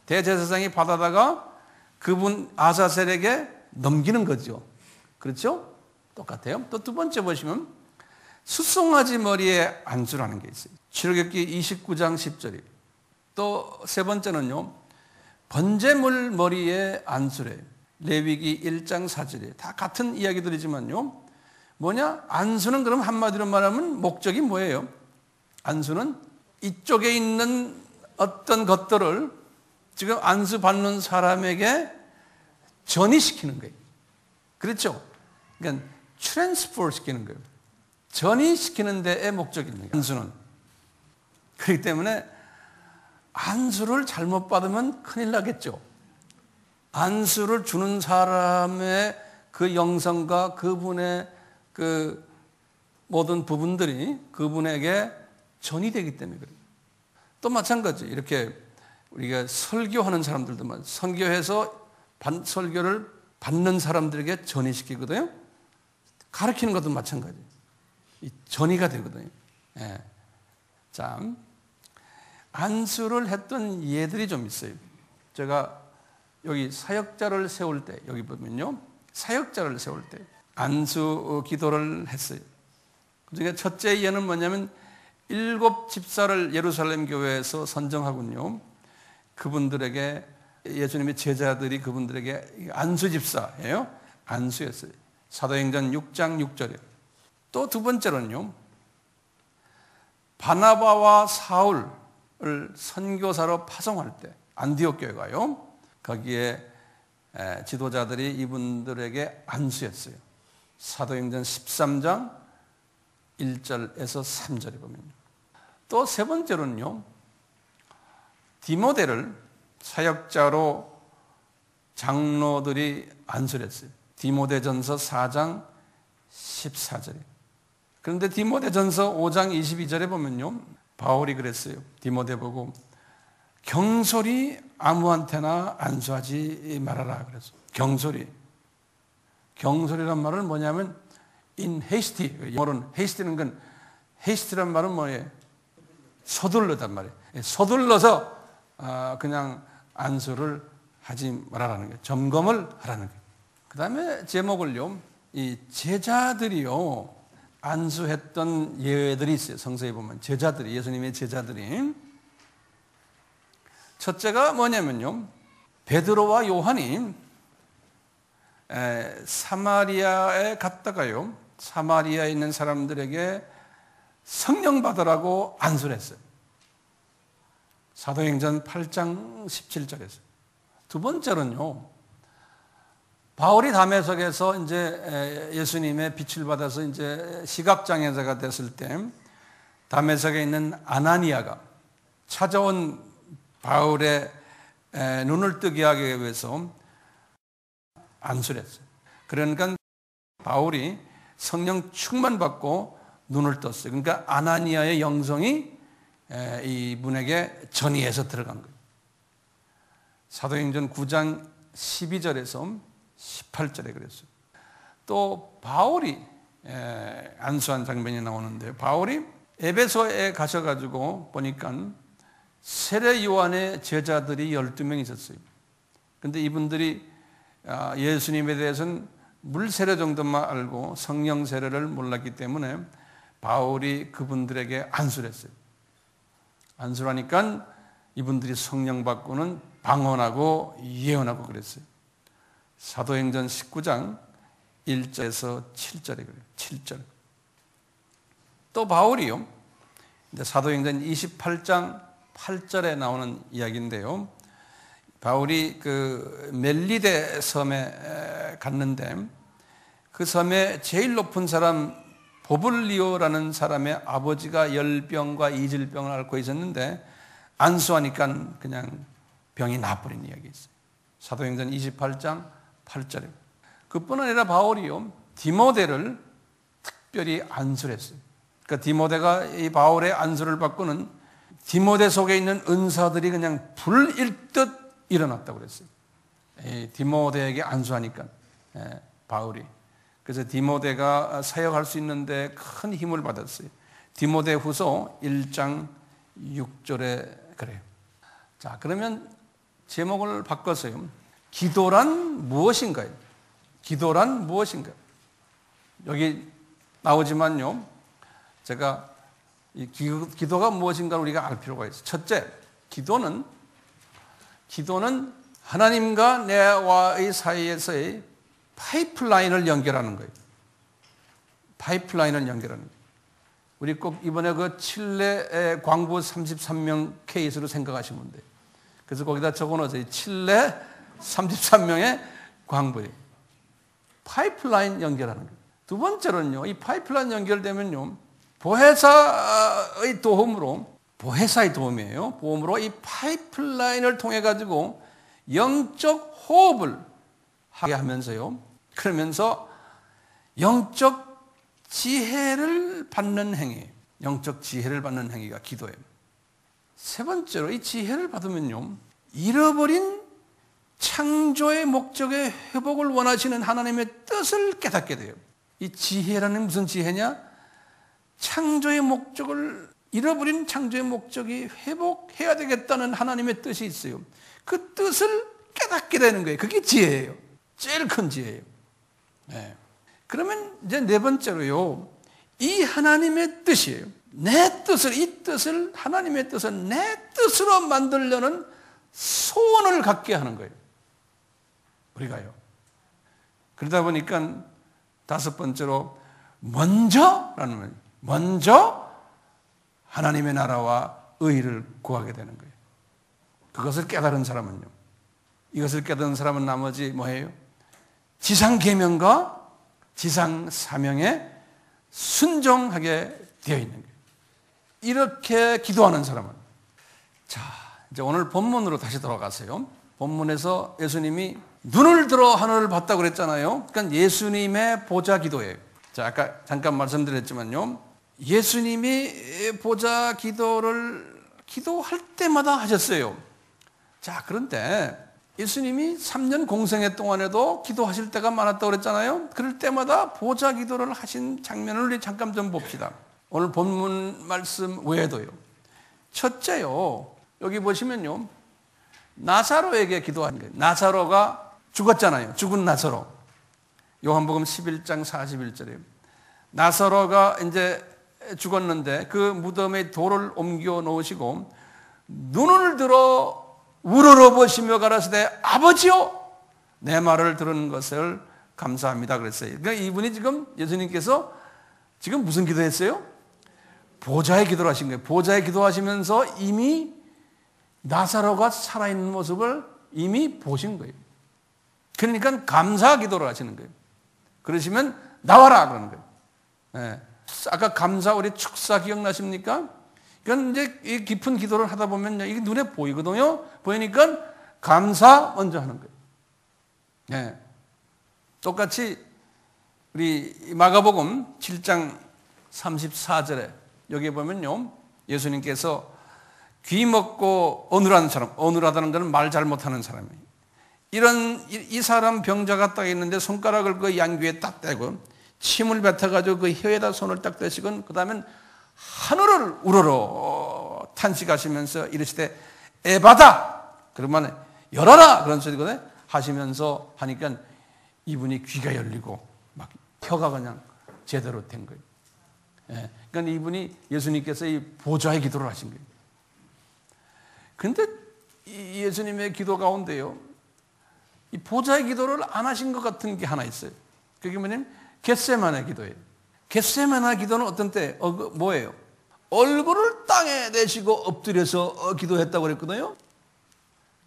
대제사장이 받아다가 그분 아사셀에게 넘기는 거죠. 그렇죠? 똑같아요. 또 두 번째 보시면 숫송아지 머리에 안수라는 게 있어요. 출애굽기 29장 10절이. 또 세 번째는요, 번제물 머리에 안수래요. 레위기 1장 4절이에요. 다 같은 이야기들이지만요, 뭐냐? 안수는 그럼 한마디로 말하면 목적이 뭐예요? 안수는 이쪽에 있는 어떤 것들을 지금 안수 받는 사람에게 전이시키는 거예요. 그렇죠? 그러니까 트랜스퍼 시키는 거예요. 전이시키는 데에 목적이 있는 거예요. 안수는. 그렇기 때문에 안수를 잘못 받으면 큰일 나겠죠. 안수를 주는 사람의 그 영성과 그분의 그 모든 부분들이 그분에게 전이 되기 때문에 그래요. 또 마찬가지, 이렇게 우리가 설교하는 사람들도 선교해서 설교를 받는 사람들에게 전이시키거든요. 가르치는 것도 마찬가지. 이 전이가 되거든요. 예. 자, 안수를 했던 예들이 좀 있어요. 제가 여기 사역자를 세울 때, 여기 보면요, 사역자를 세울 때 안수 기도를 했어요. 그중에 첫째 예는 뭐냐면 7 집사를 예루살렘 교회에서 선정하군요. 그분들에게 예수님의 제자들이 그분들에게 안수 집사예요. 안수였어요. 사도행전 6장 6절에. 또 두 번째로는요, 바나바와 사울을 선교사로 파송할 때 안디옥 교회가요, 거기에 지도자들이 이분들에게 안수했어요. 사도행전 13장 1절에서 3절에 보면요. 또 세 번째로는요, 디모데를 사역자로 장로들이 안수를 했어요. 디모데전서 4장 14절에. 그런데 디모데전서 5장 22절에 보면요, 바울이 그랬어요. 디모데 보고 경솔히 아무한테나 안수하지 말아라 그랬어요. 경솔이란 말은 뭐냐면 in hasty, 영어로는 hasty는 건, hasty란 말은 뭐예요? 서둘러단 말이에요. 서둘러서 그냥 안수를 하지 말아라는 거예요. 점검을 하라는 거예요. 그 다음에 제목을요, 이 제자들이요, 안수했던 예들이 있어요. 성서에 보면 제자들이, 예수님의 제자들이. 첫째가 뭐냐면요, 베드로와 요한이 사마리아에 갔다가요, 사마리아에 있는 사람들에게 성령 받으라고 안수를 했어요. 사도행전 8장 17절에서. 두 번째로는요, 바울이 다메섹에서 이제 예수님의 빛을 받아서 이제 시각장애자가 됐을 때 다메섹에 있는 아나니아가 찾아온 바울의 눈을 뜨게 하기 위해서 안수를 했어요. 그러니까 바울이 성령 충만받고 눈을 떴어요. 그러니까 아나니아의 영성이 이분에게 전이해서 들어간 거예요. 사도행전 9장 12절에서 18절에 그랬어요. 또 바울이 안수한 장면이 나오는데, 바울이 에베소에 가셔가지고 보니까 세례 요한의 제자들이 12명 있었어요. 근데 이분들이 예수님에 대해서는 물 세례 정도만 알고 성령 세례를 몰랐기 때문에 바울이 그분들에게 안수를 했어요. 안수를 하니까 이분들이 성령 받고는 방언하고 예언하고 그랬어요. 사도행전 19장 1절에서 7절에 그래요. 7절. 또 바울이요, 이제 사도행전 28장 8절에 나오는 이야기인데요. 바울이 그 멜리데 섬에 갔는데, 그 섬에 제일 높은 사람 보블리오라는 사람의 아버지가 열병과 이질병을 앓고 있었는데, 안수하니까 그냥 병이 나버린 이야기 있어요. 사도행전 28장 8절에. 그뿐 아니라 바울이요, 디모데를 특별히 안수를 했어요. 그러니까 디모데가 이 바울의 안수를 받고는 디모데 속에 있는 은사들이 그냥 불일 듯 일어났다고 그랬어요. 디모데에게 안수하니까 바울이. 그래서 디모데가 사역할 수 있는데 큰 힘을 받았어요. 디모데 후서 1장 6절에 그래요. 자, 그러면 제목을 바꿔서요, 기도란 무엇인가요? 기도란 무엇인가요? 여기 나오지만요, 제가 이 기도가 무엇인가를 우리가 알 필요가 있어요. 첫째, 기도는 하나님과 내와의 사이에서의 파이프라인을 연결하는 거예요. 파이프라인을 연결하는 거예요. 우리 꼭 이번에 그 칠레 광부 33명 케이스로 생각하시면 돼요. 그래서 거기다 적어놓으세요. 칠레 33명의 광부예요. 파이프라인 연결하는 거예요. 두 번째로는요, 이 파이프라인 연결되면요, 보혜사의 도움으로 이 파이프라인을 통해 가지고 영적 호흡을 하게 하면서요, 그러면서 영적 지혜를 받는 행위, 영적 지혜를 받는 행위가 기도예요. 세 번째로, 이 지혜를 받으면요, 잃어버린 창조의 목적의 회복을 원하시는 하나님의 뜻을 깨닫게 돼요. 이 지혜라는 무슨 지혜냐? 창조의 목적을, 잃어버린 창조의 목적이 회복해야 되겠다는 하나님의 뜻이 있어요. 그 뜻을 깨닫게 되는 거예요. 그게 지혜예요. 제일 큰 지혜예요. 네. 그러면 이제 네 번째로요, 이 하나님의 뜻이에요. 이 뜻을, 하나님의 뜻을 내 뜻으로 만들려는 소원을 갖게 하는 거예요. 우리가요. 그러다 보니까 다섯 번째로, 먼저 하나님의 나라와 의를 구하게 되는 거예요. 그것을 깨달은 사람은요, 이것을 깨달은 사람은 나머지 뭐예요? 지상 계명과 지상 사명에 순종하게 되어 있는 거예요. 이렇게 기도하는 사람은. 자, 이제 오늘 본문으로 다시 돌아가세요. 본문에서 예수님이 눈을 들어 하늘을 봤다고 그랬잖아요. 그러니까 예수님의 보좌 기도예요. 자, 아까 잠깐 말씀드렸지만요, 예수님이 보좌 기도를 기도할 때마다 하셨어요. 자, 그런데 예수님이 3년 공생애 동안에도 기도하실 때가 많았다고 그랬잖아요. 그럴 때마다 보좌 기도를 하신 장면을 우리 잠깐 좀 봅시다. 오늘 본문 말씀 외에도요. 첫째요, 여기 보시면요, 나사로에게 기도한 거예요. 나사로가 죽었잖아요. 죽은 나사로. 요한복음 11장 41절에 나사로가 이제 죽었는데 그 무덤에 돌을 옮겨 놓으시고 눈을 들어 우러러보시며 가라사대 아버지요, 내 말을 들은 것을 감사합니다 그랬어요. 그러니까 이분이 지금, 예수님께서 지금 무슨 기도했어요? 보좌의 기도를 하신 거예요. 보좌의 기도하시면서 이미 나사로가 살아있는 모습을 이미 보신 거예요. 그러니까 감사 기도를 하시는 거예요. 그러시면 나와라 그러는 거예요. 네. 아까 감사, 우리 축사 기억나십니까? 그러니까 이제 이 깊은 기도를 하다 보면 이게 눈에 보이거든요. 보이니까 감사 먼저 하는 거예요. 네. 똑같이 우리 마가복음 7장 34절에 여기 보면요, 예수님께서 귀 먹고 어눌한 사람, 어눌하다는 것은 말 잘못하는 사람이에요. 이 사람 병자가 딱 있는데 손가락을 그 양귀에 딱 대고 침을 뱉어가지고 그 혀에다 손을 딱 대시고 그 다음엔 하늘을 우러러 탄식하시면서 이르시되 에바다, 그러면 열어라, 그런 소리거든요. 하시면서 하니까 이분이 귀가 열리고 막 혀가 그냥 제대로 된 거예요. 예. 그러니까 이분이 예수님께서 이 보좌의 기도를 하신 거예요. 그런데 이 예수님의 기도 가운데요, 이 보좌의 기도를 안 하신 것 같은 게 하나 있어요. 그게 뭐냐면 겟세마네 기도예요. 겟세마네 기도는 어떤 때 뭐예요? 얼굴을 땅에 대시고 엎드려서 기도했다고 그랬거든요.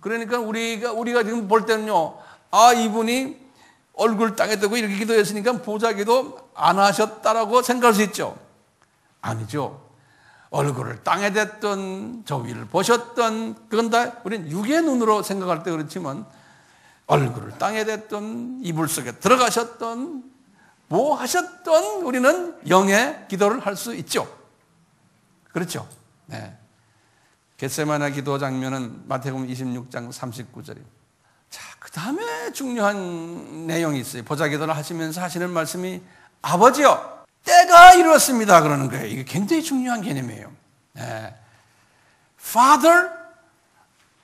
그러니까 우리가 지금 볼 때는요, 아, 이분이 얼굴 땅에 대고 이렇게 기도했으니까 보좌 기도 안 하셨다라고 생각할 수 있죠. 아니죠. 얼굴을 땅에 댔던, 저 위를 보셨던, 그건 다 우리는 육의 눈으로 생각할 때 그렇지만 얼굴을 땅에 댔던, 이불 속에 들어가셨던, 뭐 하셨던 우리는 영의 기도를 할 수 있죠. 그렇죠. 네. 겟세마네 기도 장면은 마태복음 26장 39절이에요. 자, 그 다음에 중요한 내용이 있어요. 보좌 기도를 하시면서 하시는 말씀이 아버지요, 때가 이르렀습니다, 그러는 거예요. 이게 굉장히 중요한 개념이에요. 네. Father,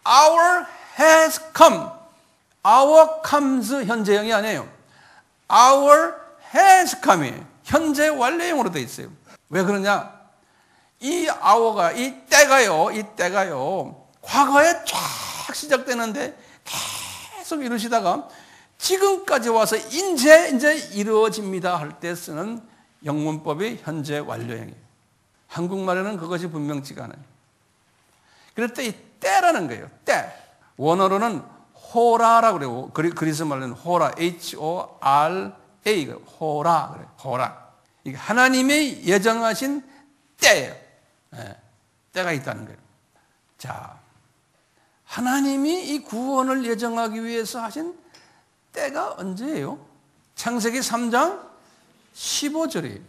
hour has come. Hour comes 현재형이 아니에요. Hour has come이에요. 현재 완료형으로 되어 있어요. 왜 그러냐? 이 hour가, 이 때가요, 과거에 쫙 시작되는데 계속 이루시다가 지금까지 와서 이제 이루어집니다 할 때 쓰는 영문법이 현재 완료형이에요. 한국말에는 그것이 분명치가 않아요. 그럴 때 이 때라는 거예요. 때. 원어로는 호라라고 그래요. 그리스 말로는 호라, H-O-R-A, 호라 그래요. 호라. 이게 하나님의 예정하신 때예요. 네, 때가 있다는 거예요. 자, 하나님이 이 구원을 예정하기 위해서 하신 때가 언제예요? 창세기 3장 15절이에요.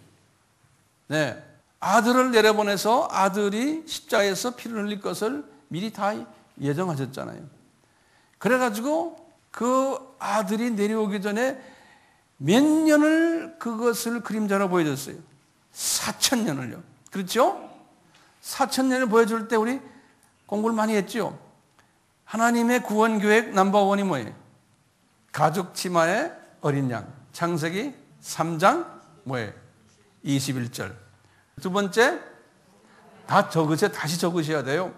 네, 아들을 내려보내서 아들이 십자가에서 피를 흘릴 것을 미리 다 예정하셨잖아요. 그래가지고 그 아들이 내려오기 전에 몇 년을 그것을 그림자로 보여줬어요. 4,000년을요. 그렇죠? 4,000년을 보여줄 때 우리 공부를 많이 했죠. 하나님의 구원 계획 넘버원이 뭐예요? 가죽 치마의 어린 양. 창세기 3장 뭐예요? 21절. 두 번째, 다 적으세요. 다시 적으셔야 돼요.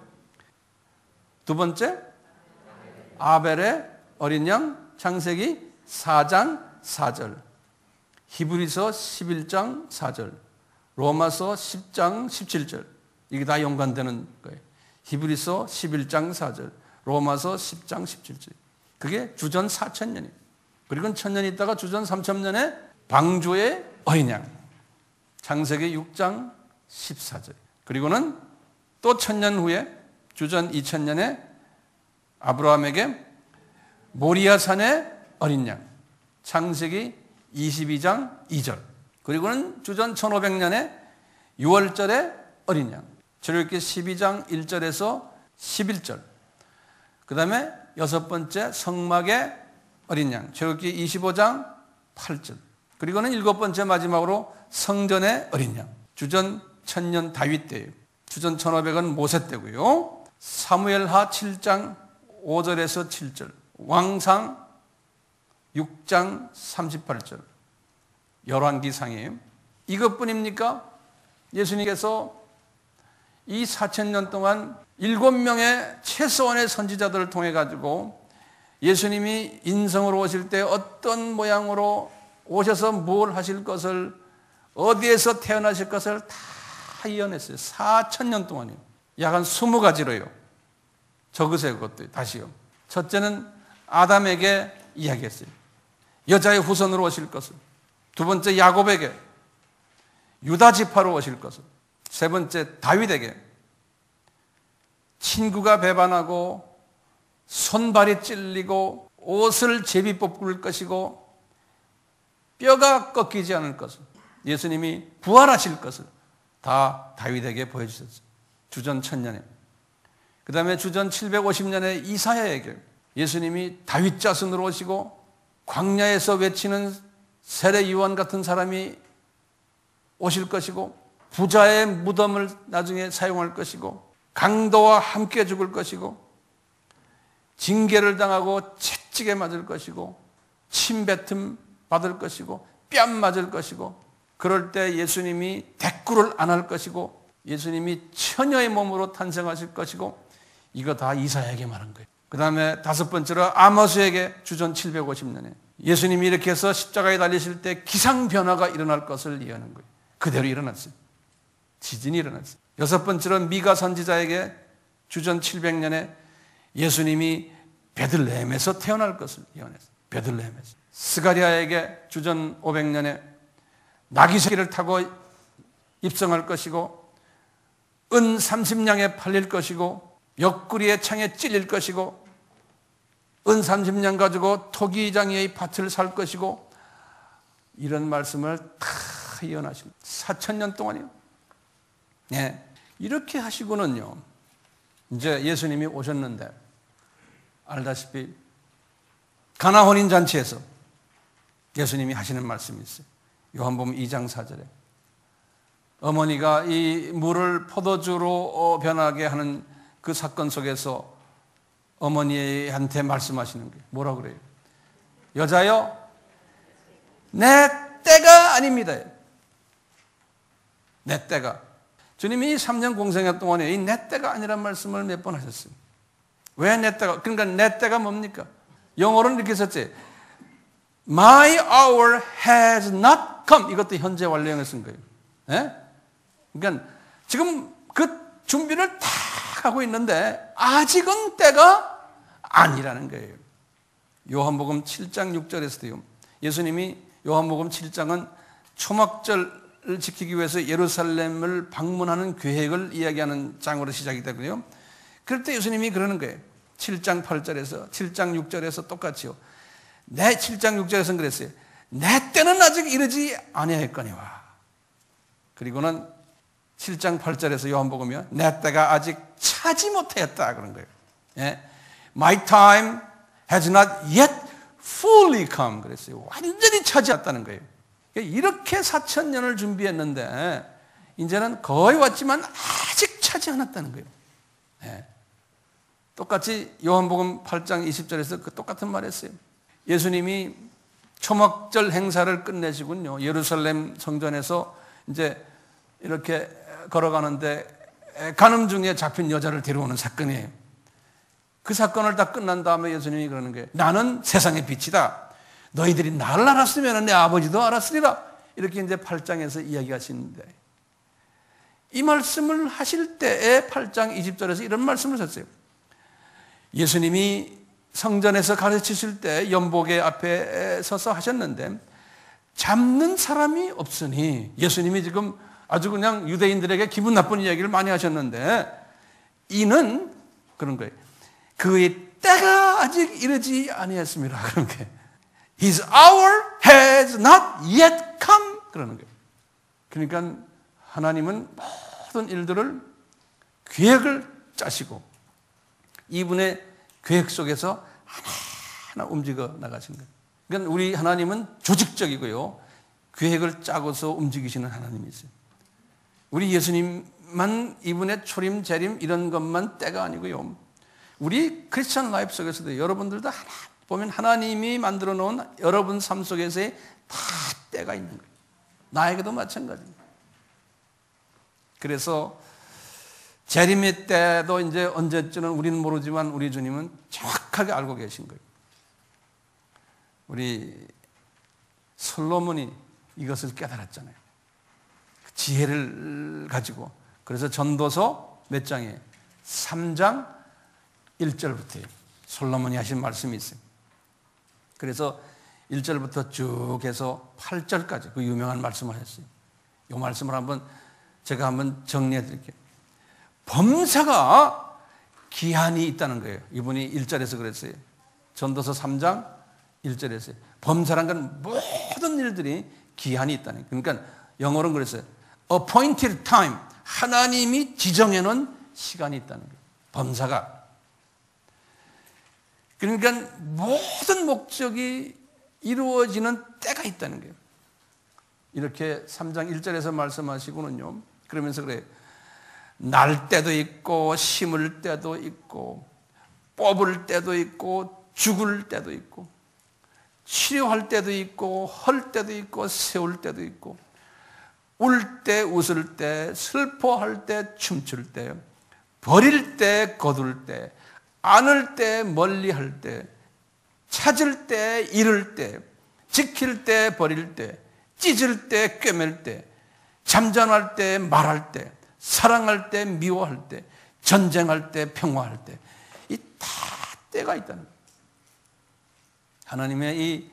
두 번째, 아벨의 어린 양. 창세기 4장 4절. 히브리서 11장 4절. 로마서 10장 17절. 이게 다 연관되는 거예요. 히브리서 11장 4절. 로마서 10장 17절. 그게 주전 4,000년이에요. 그리고 1,000년 있다가 주전 3,000년에 방주의 어린 양. 창세기 6장 14절. 그리고는 또 1,000년 후에 주전 2,000년에 아브라함에게 모리아산의 어린 양. 창세기 22장 2절. 그리고는 주전 1500년에 6월절의 어린 양. 출애굽기 12장 1절에서 11절. 그 다음에 여섯 번째 성막의 어린 양. 출애굽기 25장 8절. 그리고는 일곱 번째 마지막으로 성전의 어린 양. 주전 1000년 다윗 때예요. 주전 1500은 모세 때고요. 사무엘하 7장 5절에서 7절. 왕상 6장 38절. 열왕기상이에요. 이것뿐입니까? 예수님께서 이 4,000년 동안 7명의 최소한의 선지자들을 통해 가지고 예수님이 인성으로 오실 때 어떤 모양으로 오셔서 뭘 하실 것을, 어디에서 태어나실 것을 다 예언했어요. 4,000년 동안이요. 약 한 20가지로요. 적으세요. 그것도 다시요. 첫째는 아담에게 이야기했어요. 여자의 후손으로 오실 것을. 두 번째 야곱에게 유다 지파로 오실 것을. 세 번째 다윗에게 친구가 배반하고 손발이 찔리고 옷을 제비 뽑을 것이고 뼈가 꺾이지 않을 것을, 예수님이 부활하실 것을 다 다윗에게 보여주셨어요. 주전 1000년에. 그 다음에 주전 750년에 이사야에게 예수님이 다윗 자손으로 오시고 광야에서 외치는 세례요한 같은 사람이 오실 것이고 부자의 무덤을 나중에 사용할 것이고 강도와 함께 죽을 것이고 징계를 당하고 채찍에 맞을 것이고 침뱉음 받을 것이고 뺨 맞을 것이고 그럴 때 예수님이 대꾸를 안 할 것이고 예수님이 처녀의 몸으로 탄생하실 것이고 이거 다 이사야에게 말한 거예요. 그 다음에 다섯 번째로 아모스에게 주전 750년에 예수님이 이렇게 해서 십자가에 달리실 때 기상 변화가 일어날 것을 예언한 거예요. 그대로 일어났어요. 지진이 일어났어요. 여섯 번째로 미가 선지자에게 주전 700년에 예수님이 베들레헴에서 태어날 것을 예언했어요. 베들레헴에서. 스가랴에게 주전 500년에 나귀 새끼를 타고 입성할 것이고 은 30냥에 팔릴 것이고 옆구리의 창에 찔릴 것이고 은 30냥 가지고 토기장의 밭을 살 것이고 이런 말씀을 다 예언하십니다. 4000년 동안이요. 네. 이렇게 하시고는요 이제 예수님이 오셨는데 알다시피 가나 혼인잔치에서 예수님이 하시는 말씀이 있어요. 요한복음 2장 4절에 어머니가 이 물을 포도주로 변하게 하는 그 사건 속에서 어머니한테 말씀하시는 게 뭐라 그래요? 여자여 내 때가 아닙니다. 내 때가. 주님이 3년 공생애 동안에 이 내 때가 아니란 말씀을 몇 번 하셨어요. 왜 내 때가? 그러니까 내 때가 뭡니까? 영어로는 이렇게 썼지. My hour has not come. 이것도 현재 완료형을 쓴 거예요. 네? 그러니까 지금 그 준비를 다 하고 있는데 아직은 때가 아니라는 거예요. 요한복음 7장 6절에서도요. 예수님이 요한복음 7장은 초막절을 지키기 위해서 예루살렘을 방문하는 계획을 이야기하는 장으로 시작이 되고요. 그럴 때 예수님이 그러는 거예요. 7장 8절에서 7장 6절에서 똑같이요. 내 7장 6절에서는 그랬어요. 내 때는 아직 이르지 아니하였거니와. 그리고는 7장 8절에서 요한복음이요. 내 때가 아직 차지 못하였다 그런 거예요. 예? My time has not yet fully come 그랬어요. 완전히 차지했다는 거예요. 이렇게 4000년을 준비했는데 이제는 거의 왔지만 아직 차지 않았다는 거예요. 예. 똑같이 요한복음 8장 20절에서 그 똑같은 말 했어요. 예수님이 초막절 행사를 끝내시군요. 예루살렘 성전에서 이제 이렇게 걸어가는데 간음 중에 잡힌 여자를 데려오는 사건이에요. 그 사건을 다 끝난 다음에 예수님이 그러는 거예요. 나는 세상의 빛이다. 너희들이 나를 알았으면 내 아버지도 알았으리라. 이렇게 이제 8장에서 이야기하시는데 이 말씀을 하실 때에 8장 20절에서 이런 말씀을 하셨어요. 예수님이 성전에서 가르치실 때 연복의 앞에 서서 하셨는데 잡는 사람이 없으니 예수님이 지금 아주 그냥 유대인들에게 기분 나쁜 이야기를 많이 하셨는데 이는 그런 거예요. 그의 때가 아직 이르지 아니했습니다. 그런 게 His hour has not yet come 그러는 거예요. 그러니까 하나님은 모든 일들을 계획을 짜시고 이분의 계획 속에서 하나하나 움직여 나가신 거예요. 그러니까 우리 하나님은 조직적이고요. 계획을 짜고서 움직이시는 하나님이세요. 우리 예수님만 이분의 초림, 재림 이런 것만 때가 아니고요. 우리 크리스천 라이프 속에서도 여러분들도 하나 보면 하나님이 만들어 놓은 여러분 삶 속에서의 다 때가 있는 거예요. 나에게도 마찬가지입니다. 그래서 재림의 때도 이제 언제쯤은 우리는 모르지만 우리 주님은 정확하게 알고 계신 거예요. 우리 솔로몬이 이것을 깨달았잖아요. 지혜를 가지고. 그래서 전도서 몇 장에 3장 1절부터 솔로몬이 하신 말씀이 있어요. 그래서 1절부터 쭉 해서 8절까지 그 유명한 말씀을 했어요. 이 말씀을 제가 한번 정리해 드릴게요. 범사가 기한이 있다는 거예요. 이분이 1절에서 그랬어요. 전도서 3장 1절에서 범사란 건 모든 일들이 기한이 있다는 거예요. 그러니까 영어로는 그랬어요. appointed time. 하나님이 지정해 놓은 시간이 있다는 거예요. 범사가. 그러니까 모든 목적이 이루어지는 때가 있다는 거예요. 이렇게 3장 1절에서 말씀하시고는요. 그러면서 그래요. 날 때도 있고 심을 때도 있고 뽑을 때도 있고 죽을 때도 있고 치료할 때도 있고 헐 때도 있고 세울 때도 있고 울 때 웃을 때 슬퍼할 때 춤출 때 버릴 때 거둘 때 안을 때 멀리할 때 찾을 때 잃을 때 지킬 때 버릴 때 찢을 때 꿰맬 때 잠잠할 때 말할 때 사랑할 때 미워할 때 전쟁할 때 평화할 때 이 다 때가 있다는 거예요. 하나님의 이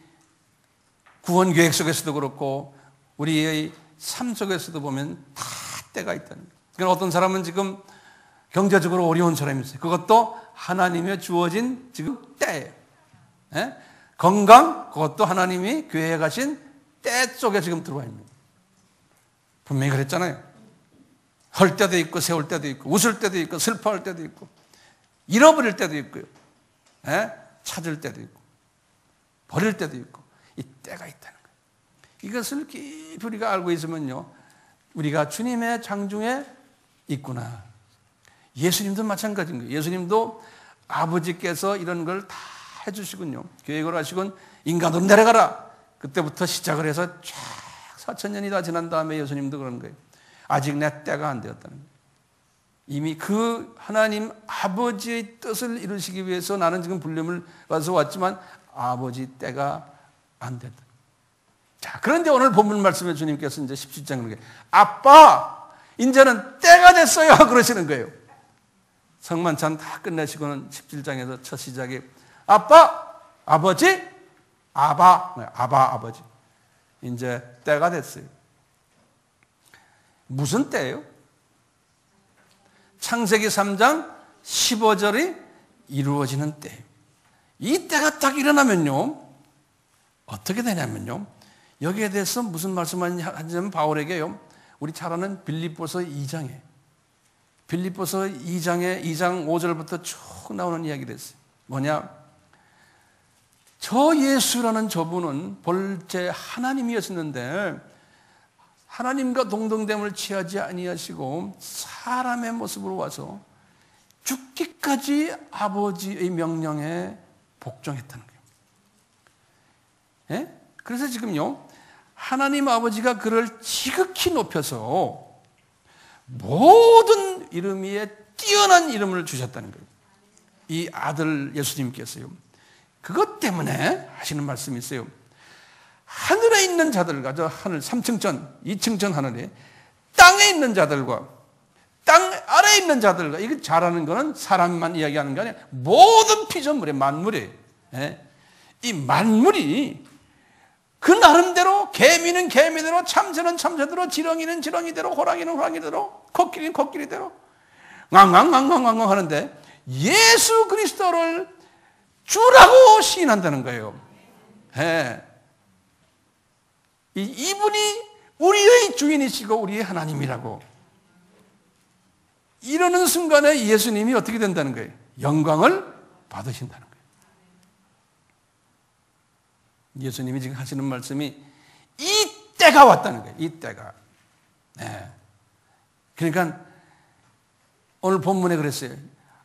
구원 계획 속에서도 그렇고 우리의 삶 속에서도 보면 다 때가 있다는 거예요. 그러니까 어떤 사람은 지금 경제적으로 어려운 사람이 있어요. 그것도 하나님의 주어진 지금 때예요. 예? 건강 그것도 하나님이 계획하신 때 속에 지금 들어와 있는 거예요. 분명히 그랬잖아요. 헐 때도 있고 세울 때도 있고 웃을 때도 있고 슬퍼할 때도 있고 잃어버릴 때도 있고요. 예? 찾을 때도 있고 버릴 때도 있고 이 때가 있다는 거예요. 이것을 깊이 우리가 알고 있으면요. 우리가 주님의 장중에 있구나. 예수님도 마찬가지인 거예요. 예수님도 아버지께서 이런 걸 다 해주시군요. 계획을 하시곤 인간으로 내려가라. 그때부터 시작을 해서 쫙 4,000년이 다 지난 다음에 예수님도 그런 거예요. 아직 내 때가 안 되었다는 거예요. 이미 그 하나님 아버지의 뜻을 이루시기 위해서 나는 지금 불림을 와서 왔지만 아버지 때가 안 됐다. 자, 그런데 오늘 본문 말씀에 주님께서 이제 17장에 그렇게 아빠, 이제는 때가 됐어요. 그러시는 거예요. 성만찬 다 끝내시고는 17장에서 첫 시작이 아빠, 아버지, 아버지. 이제 때가 됐어요. 무슨 때예요? 창세기 3장 15절이 이루어지는 때예요. 이 때가 딱 일어나면요. 어떻게 되냐면요. 여기에 대해서 무슨 말씀하냐면 바울에게요. 우리 잘 아는 빌립보서 2장에 빌립보서 2장 5절부터 쭉 나오는 이야기가 있어요. 뭐냐? 저 예수라는 저분은 본체 하나님이었는데 하나님과 동등됨을 취하지 아니하시고 사람의 모습으로 와서 죽기까지 아버지의 명령에 복종했다는 거예요. 예? 그래서 지금요, 하나님 아버지가 그를 지극히 높여서 모든 이름 위에 뛰어난 이름을 주셨다는 거예요. 이 아들 예수님께서요. 그것 때문에 하시는 말씀이 있어요. 하늘에 있는 자들과 저 하늘 3층 전, 2층 전 하늘에 땅에 있는 자들과 땅 아래에 있는 자들과 이거 잘하는 거는 사람만 이야기하는 게 아니라 모든 피조물의 만물이에요. 예? 이 만물이 그 나름대로 개미는 개미대로 참새는 참새대로 지렁이는 지렁이대로 호랑이는 호랑이대로 코끼리는 코끼리대로 앙앙앙앙앙 하는데 예수 그리스도를 주라고 시인한다는 거예요. 예. 이분이 우리의 주인이시고 우리의 하나님이라고 이러는 순간에 예수님이 어떻게 된다는 거예요? 영광을 받으신다는 거예요. 예수님이 지금 하시는 말씀이 이 때가 왔다는 거예요. 이 때가. 네. 그러니까 오늘 본문에 그랬어요.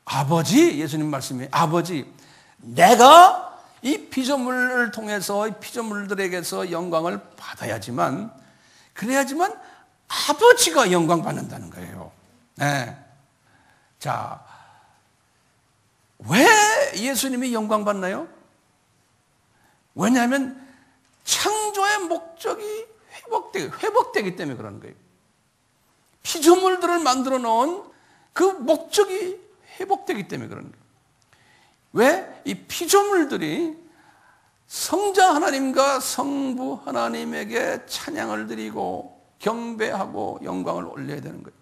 아버지, 예수님 말씀이 아버지, 내가 이 피조물을 통해서 이 피조물들에게서 영광을 받아야지만 그래야지만 아버지가 영광 받는다는 거예요. 네. 자, 왜 예수님이 영광 받나요? 왜냐하면 창조의 목적이 회복되기 때문에 그러는 거예요. 피조물들을 만들어 놓은 그 목적이 회복되기 때문에 그러는 거예요. 왜? 이 피조물들이 성자 하나님과 성부 하나님에게 찬양을 드리고 경배하고 영광을 올려야 되는 거예요.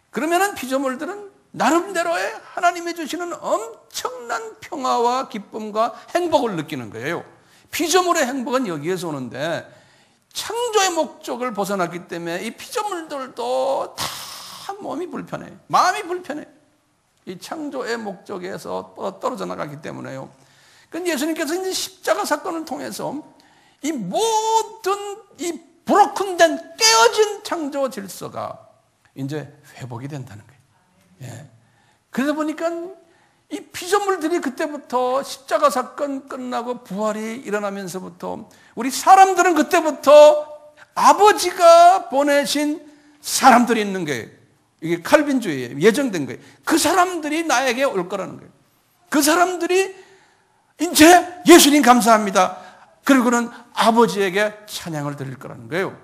그러면은 피조물들은 나름대로의 하나님이 주시는 엄청난 평화와 기쁨과 행복을 느끼는 거예요. 피조물의 행복은 여기에서 오는데 창조의 목적을 벗어났기 때문에 이 피조물들도 다 몸이 불편해, 마음이 불편해. 이 창조의 목적에서 떨어져 나가기 때문에요. 그런데 예수님께서 이제 십자가 사건을 통해서 이 모든 이 브로큰된 깨어진 창조 질서가 이제 회복이 된다는 거예요. 예. 그러다 보니까 이 피조물들이 그때부터 십자가 사건 끝나고 부활이 일어나면서부터 우리 사람들은 그때부터 아버지가 보내신 사람들이 있는 거예요. 이게 칼빈주의예요. 예정된 거예요. 그 사람들이 나에게 올 거라는 거예요. 그 사람들이 이제 예수님 감사합니다. 그리고는 아버지에게 찬양을 드릴 거라는 거예요.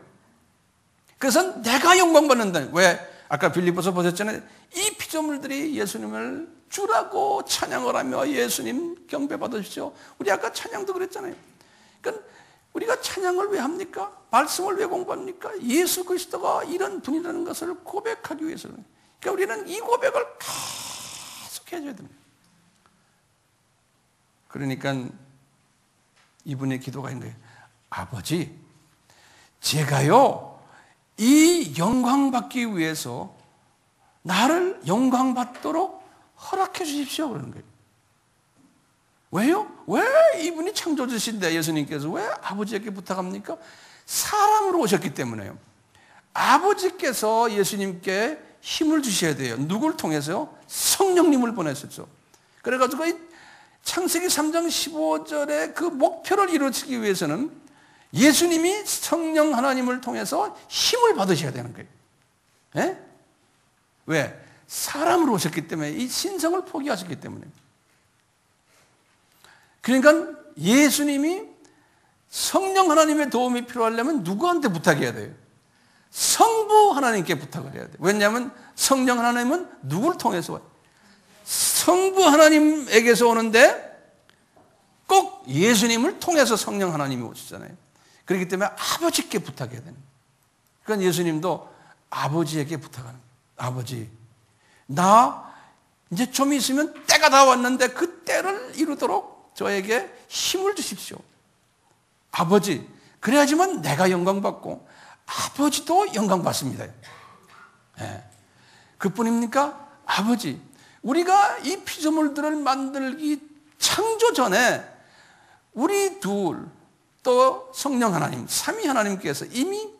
그래서 내가 영광 받는다. 왜? 아까 빌립보서 보셨잖아요. 이 피조물들이 예수님을 주라고 찬양을 하며 예수님 경배 받으십시오. 우리 아까 찬양도 그랬잖아요. 그러니까 우리가 찬양을 왜 합니까? 말씀을 왜 공부합니까? 예수 그리스도가 이런 분이라는 것을 고백하기 위해서. 그러니까 우리는 이 고백을 계속 해줘야 됩니다. 그러니까 이분의 기도가 있는 거예요. 아버지, 제가요 이 영광 받기 위해서 나를 영광 받도록 허락해 주십시오. 그러는 거예요. 왜요? 왜 이분이 창조주신데 예수님께서 왜 아버지에게 부탁합니까? 사람으로 오셨기 때문에요. 아버지께서 예수님께 힘을 주셔야 돼요. 누굴 통해서요? 성령님을 보내셨죠. 그래가지고 이 창세기 3장 15절의 그 목표를 이루기 위해서는 예수님이 성령 하나님을 통해서 힘을 받으셔야 되는 거예요. 예? 왜? 사람으로 오셨기 때문에, 이 신성을 포기하셨기 때문에. 그러니까 예수님이 성령 하나님의 도움이 필요하려면 누구한테 부탁해야 돼요? 성부 하나님께 부탁을 해야 돼요. 왜냐하면 성령 하나님은 누구를 통해서 와요? 성부 하나님에게서 오는데 꼭 예수님을 통해서 성령 하나님이 오시잖아요. 그렇기 때문에 아버지께 부탁해야 되는 거예요. 그러니까 예수님도 아버지에게 부탁하는 거예요. 아버지, 나 이제 좀 있으면 때가 다 왔는데 그 때를 이루도록 저에게 힘을 주십시오. 아버지, 그래야지만 내가 영광 받고 아버지도 영광 받습니다. 네. 그뿐입니까? 아버지, 우리가 이 피조물들을 만들기 창조 전에 우리 둘 또 성령 하나님, 삼위 하나님께서 이미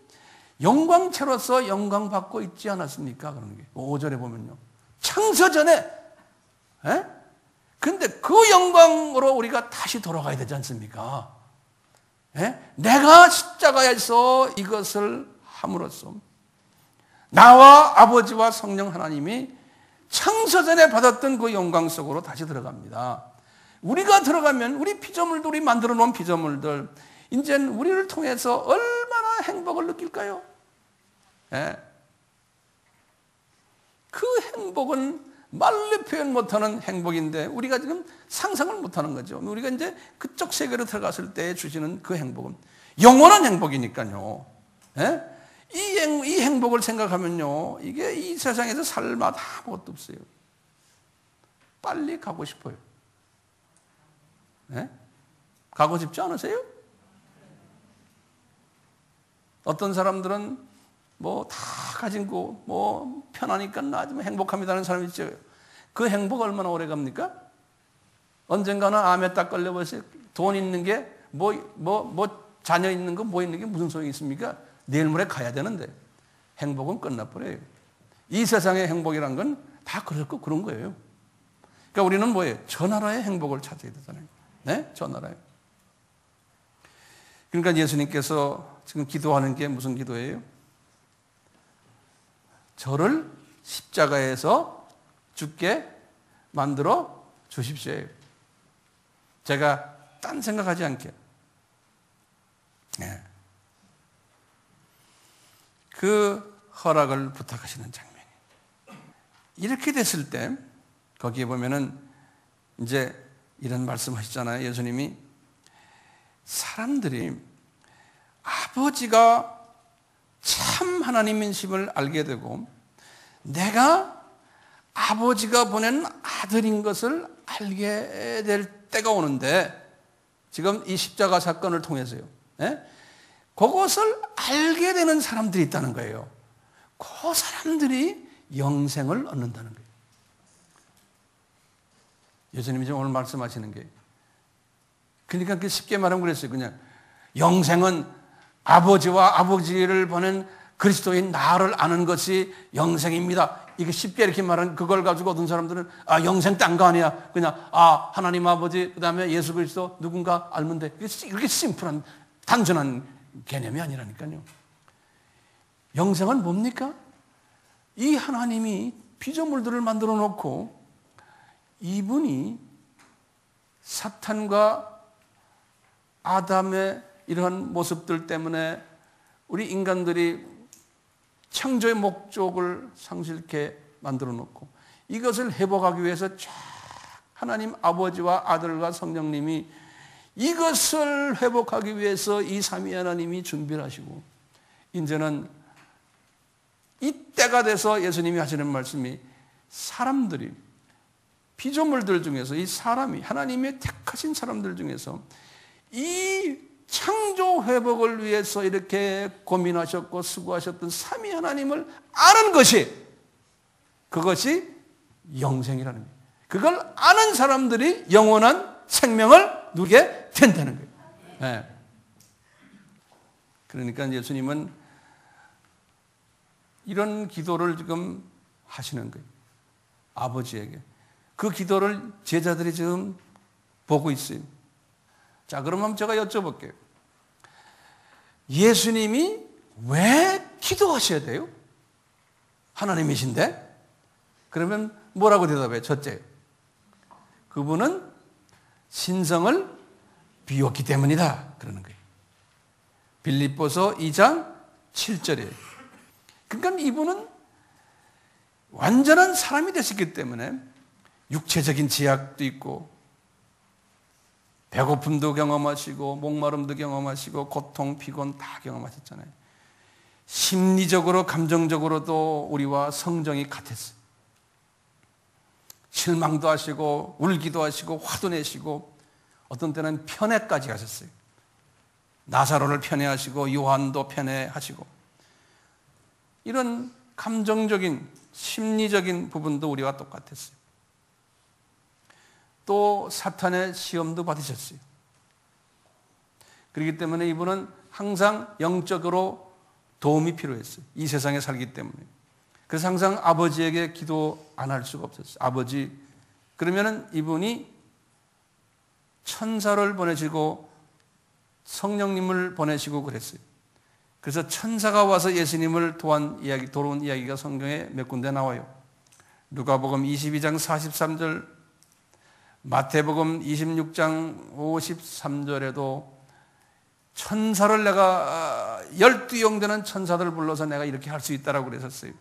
영광체로서 영광 받고 있지 않았습니까? 그런 게 5절에 보면요. 창세 전에. 그런데 그 영광으로 우리가 다시 돌아가야 되지 않습니까? 내가 십자가에서 이것을 함으로써 나와 아버지와 성령 하나님이 창세전에 받았던 그 영광 속으로 다시 들어갑니다. 우리가 들어가면 우리 피조물들, 우리 만들어 놓은 피조물들 이제는 우리를 통해서 얼마나 행복을 느낄까요? 그 행복은 말로 표현 못하는 행복인데 우리가 지금 상상을 못하는 거죠. 우리가 이제 그쪽 세계로 들어갔을 때 주시는 그 행복은 영원한 행복이니까요. 이 행복을 생각하면요, 이게 이 세상에서 살 맛 아무것도 없어요. 빨리 가고 싶어요. 가고 싶지 않으세요? 어떤 사람들은 뭐 다 가진 거 뭐 편하니까 나 좀 행복합니다는 사람이 있죠. 그 행복 얼마나 오래 갑니까? 언젠가는 암에 딱 걸려버려서 돈 있는 게 자녀 있는 거 뭐 있는 게 무슨 소용이 있습니까? 내일 모레 가야 되는데 행복은 끝나버려요. 이 세상의 행복이란 건 다 그런 거예요. 그러니까 우리는 뭐예요? 저 나라의 행복을 찾아야 되잖아요. 네? 저 나라에. 그러니까 예수님께서 지금 기도하는 게 무슨 기도예요? 저를 십자가에서 죽게 만들어 주십시오. 제가 딴 생각하지 않게. 네. 그 허락을 부탁하시는 장면이에요. 이렇게 됐을 때 거기에 보면은 이제 이런 말씀하시잖아요. 예수님이 사람들이 아버지가 참 하나님이심을 알게 되고 내가 아버지가 보낸 아들인 것을 알게 될 때가 오는데, 지금 이 십자가 사건을 통해서요, 그것을 알게 되는 사람들이 있다는 거예요. 그 사람들이 영생을 얻는다는 거예요. 예수님이 지금 오늘 말씀하시는 게, 그러니까 쉽게 말하면 그랬어요. 그냥 영생은 아버지와 아버지를 보낸 그리스도인 나를 아는 것이 영생입니다. 이게 쉽게 이렇게 말하는, 그걸 가지고 어떤 사람들은 영생 딴 거 아니야. 그냥 하나님 아버지, 그 다음에 예수 그리스도 누군가 알면 돼. 이렇게 심플한 단순한 개념이 아니라니까요. 영생은 뭡니까? 이 하나님이 피조물들을 만들어 놓고 이분이 사탄과 아담의 이러한 모습들 때문에 우리 인간들이 창조의 목적을 상실케 만들어 놓고 이것을 회복하기 위해서 쫙 하나님 아버지와 아들과 성령님이 이것을 회복하기 위해서 이 삼위 하나님이 준비를 하시고, 이제는 이때가 돼서 예수님이 하시는 말씀이, 사람들이 피조물들 중에서 이 사람이 하나님의 택하신 사람들 중에서 이 창조 회복을 위해서 이렇게 고민하셨고 수고하셨던 삼위 하나님을 아는 것이, 그것이 영생이라는 거예요. 그걸 아는 사람들이 영원한 생명을 누리게 된다는 거예요. 네. 그러니까 예수님은 이런 기도를 지금 하시는 거예요. 아버지에게. 그 기도를 제자들이 지금 보고 있어요. 자, 그러면 제가 여쭤볼게요. 예수님이 왜 기도하셔야 돼요? 하나님이신데? 그러면 뭐라고 대답해요? 첫째, 그분은 신성을 비웠기 때문이다. 그러는 거예요. 빌립보서 2장 7절이에요. 그러니까 이분은 완전한 사람이 되셨기 때문에 육체적인 제약도 있고 배고픔도 경험하시고 목마름도 경험하시고 고통, 피곤 다 경험하셨잖아요. 심리적으로 감정적으로도 우리와 성정이 같았어요. 실망도 하시고 울기도 하시고 화도 내시고 어떤 때는 편애까지 하셨어요. 나사로를 편애하시고 요한도 편애하시고, 이런 감정적인 심리적인 부분도 우리와 똑같았어요. 또 사탄의 시험도 받으셨어요. 그렇기 때문에 이분은 항상 영적으로 도움이 필요했어요. 이 세상에 살기 때문에. 그래서 항상 아버지에게 기도 안 할 수가 없었어요. 아버지, 그러면은 이분이 천사를 보내시고 성령님을 보내시고 그랬어요. 그래서 천사가 와서 예수님을 도운 이야기가 성경에 몇 군데 나와요. 누가복음 22장 43절, 마태복음 26장 53절에도 천사를 내가 12영 되는 천사들을 불러서 내가 이렇게 할 수 있다라고 그랬었어요.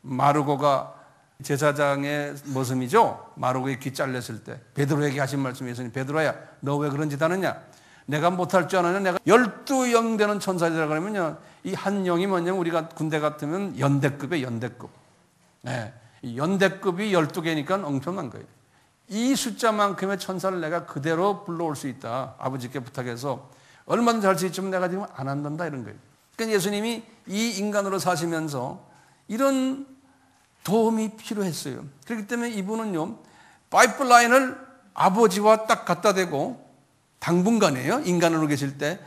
마르고가 제사장의 모습이죠. 마르고의 귀 잘렸을 때 베드로에게 하신 말씀이, 예수님, 베드로야 너 왜 그런 짓 하느냐? 내가 못할 줄 아느냐? 내가 12영 되는 천사들이라 그러면요, 이 한 영이 뭐냐면 우리가 군대 같으면 연대급이에요. 연대급. 네. 이 연대급이 12개니까 엄청난 거예요. 이 숫자만큼의 천사를 내가 그대로 불러올 수 있다. 아버지께 부탁해서 얼마든지 할 수 있지만 내가 지금 안 한단다, 이런 거예요. 그러니까 예수님이 이 인간으로 사시면서 이런 도움이 필요했어요. 그렇기 때문에 이분은요, 파이프라인을 아버지와 딱 갖다 대고 당분간이에요. 인간으로 계실 때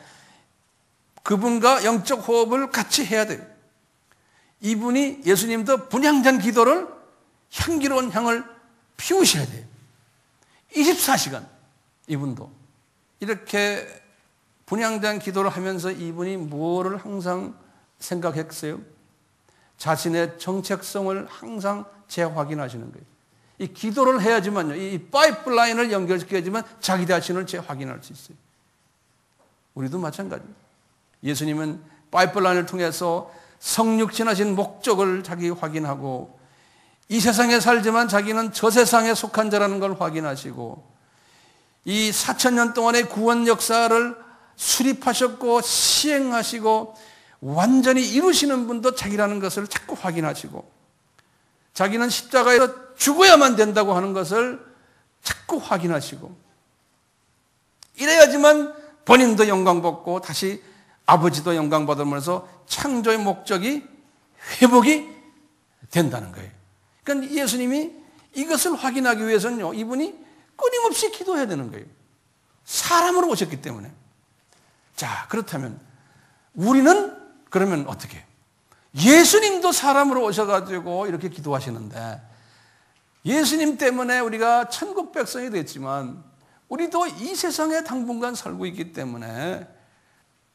그분과 영적 호흡을 같이 해야 돼요. 이분이, 예수님도 분향전 기도를 향기로운 향을 피우셔야 돼요. 24시간 이분도 이렇게 분향전 기도를 하면서 이분이 뭐를 항상 생각했어요? 자신의 정체성을 항상 재확인하시는 거예요. 이 기도를 해야지만요, 이 파이프라인을 연결시켜야지만 자기 자신을 재확인할 수 있어요. 우리도 마찬가지예요. 예수님은 파이프라인을 통해서 성육신하신 목적을 자기 확인하고, 이 세상에 살지만 자기는 저 세상에 속한 자라는 걸 확인하시고, 이 4,000년 동안의 구원 역사를 수립하셨고 시행하시고 완전히 이루시는 분도 자기라는 것을 자꾸 확인하시고, 자기는 십자가에서 죽어야만 된다고 하는 것을 자꾸 확인하시고, 이래야지만 본인도 영광 받고 다시 아버지도 영광 받으면서 창조의 목적이 회복이 된다는 거예요. 그러니까 예수님이 이것을 확인하기 위해서는요, 이분이 끊임없이 기도해야 되는 거예요. 사람으로 오셨기 때문에. 자, 그렇다면 우리는 그러면 어떻게 해요? 예수님도 사람으로 오셔가지고 이렇게 기도하시는데, 예수님 때문에 우리가 천국 백성이 됐지만 우리도 이 세상에 당분간 살고 있기 때문에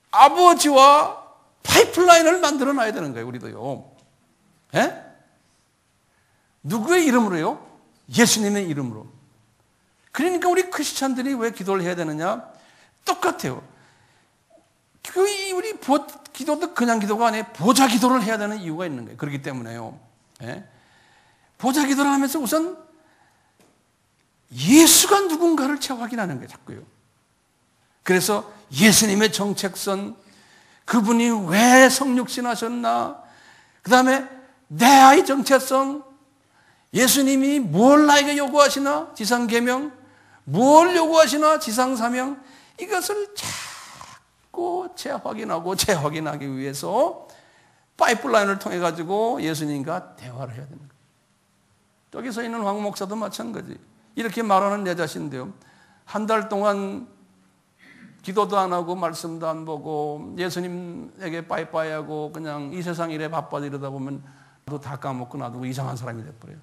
아버지와 파이프라인을 만들어 놔야 되는 거예요. 우리도요. 예? 누구의 이름으로요? 예수님의 이름으로. 그러니까 우리 크리스찬들이 왜 기도를 해야 되느냐? 똑같아요. 우리 기도도 그냥 기도가 아니에요. 보좌 기도를 해야 되는 이유가 있는 거예요. 그렇기 때문에요. 예? 보좌 기도를 하면서 우선 예수가 누군가를 확인하는 거예요. 자꾸요. 그래서 예수님의 정책선, 그분이 왜 성육신하셨나, 그 다음에 내 아이 정체성, 예수님이 뭘 나에게 요구하시나, 지상계명, 뭘 요구하시나, 지상사명, 이것을 자꾸 재확인하고 재확인하기 위해서 파이프라인을 통해 가지고 예수님과 대화를 해야 되는 거예요. 저기 서 있는 황 목사도 마찬가지. 이렇게 말하는 내 자신인데요, 한 달 동안 기도도 안 하고 말씀도 안 보고 예수님에게 빠이빠이하고 그냥 이 세상 일에 바빠져 이러다 보면 나도 다 까먹고 나도 이상한 사람이 돼버려요.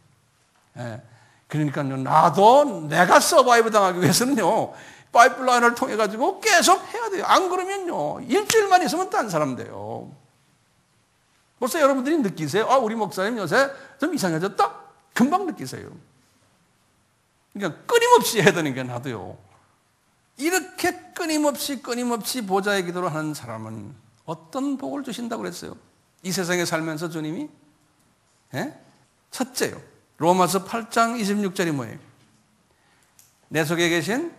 예. 그러니까요, 나도 내가 서바이브 당하기 위해서는요, 파이프라인을 통해 가지고 계속 해야 돼요. 안 그러면요, 일주일만 있으면 딴 사람 돼요. 벌써 여러분들이 느끼세요? 아, 우리 목사님 요새 좀 이상해졌다? 금방 느끼세요. 그러니까 끊임없이 해야 되는 게 나도요. 이렇게 끊임없이 보좌의 기도를 하는 사람은 어떤 복을 주신다고 그랬어요? 이 세상에 살면서 주님이? 예? 첫째요, 로마서 8장 26절이 뭐예요? 내 속에 계신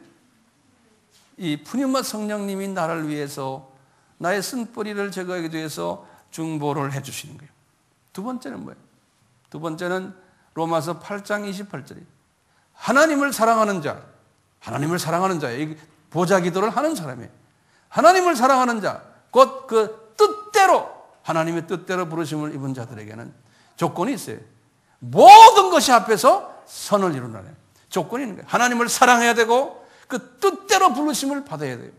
이 푸뉴마 성령님이 나를 위해서 나의 쓴뿌리를 제거하기 위해서 중보를 해주시는 거예요. 두 번째는 뭐예요? 두 번째는 로마서 8장 28절이 하나님을 사랑하는 자, 하나님을 사랑하는 자예요. 보좌 기도를 하는 사람이에요. 하나님을 사랑하는 자, 곧 그 뜻대로, 하나님의 뜻대로 부르심을 입은 자들에게는 조건이 있어요. 모든 것이 앞에서 선을 이루나요. 조건이 있는 거예요. 하나님을 사랑해야 되고 그 뜻대로 부르심을 받아야 돼요.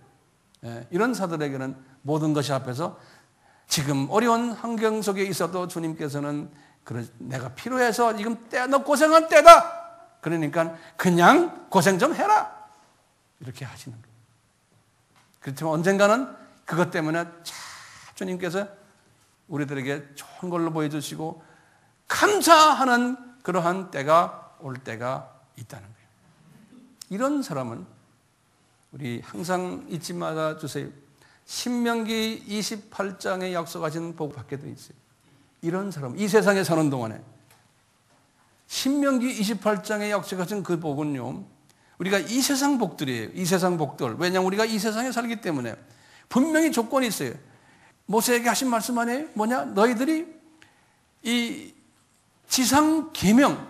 예, 이런 사들에게는 모든 것이 앞에서, 지금 어려운 환경 속에 있어도 주님께서는 내가 필요해서 지금 너 고생한 때다. 그러니까 그냥 고생 좀 해라. 이렇게 하시는 거예요. 그렇지만 언젠가는 그것 때문에 주님께서 우리들에게 좋은 걸로 보여주시고 감사하는 그러한 때가 올 때가 있다는 거예요. 이런 사람은 우리 항상 잊지 말아 주세요. 신명기 28장에 약속하신 복 받게 되어 있어요. 이런 사람, 이 세상에 사는 동안에 신명기 28장에 약속하신 그 복은요, 우리가 이 세상 복들이에요. 이 세상 복들. 왜냐하면 우리가 이 세상에 살기 때문에 분명히 조건이 있어요. 모세에게 하신 말씀 아니에요? 뭐냐? 너희들이 이 지상 계명,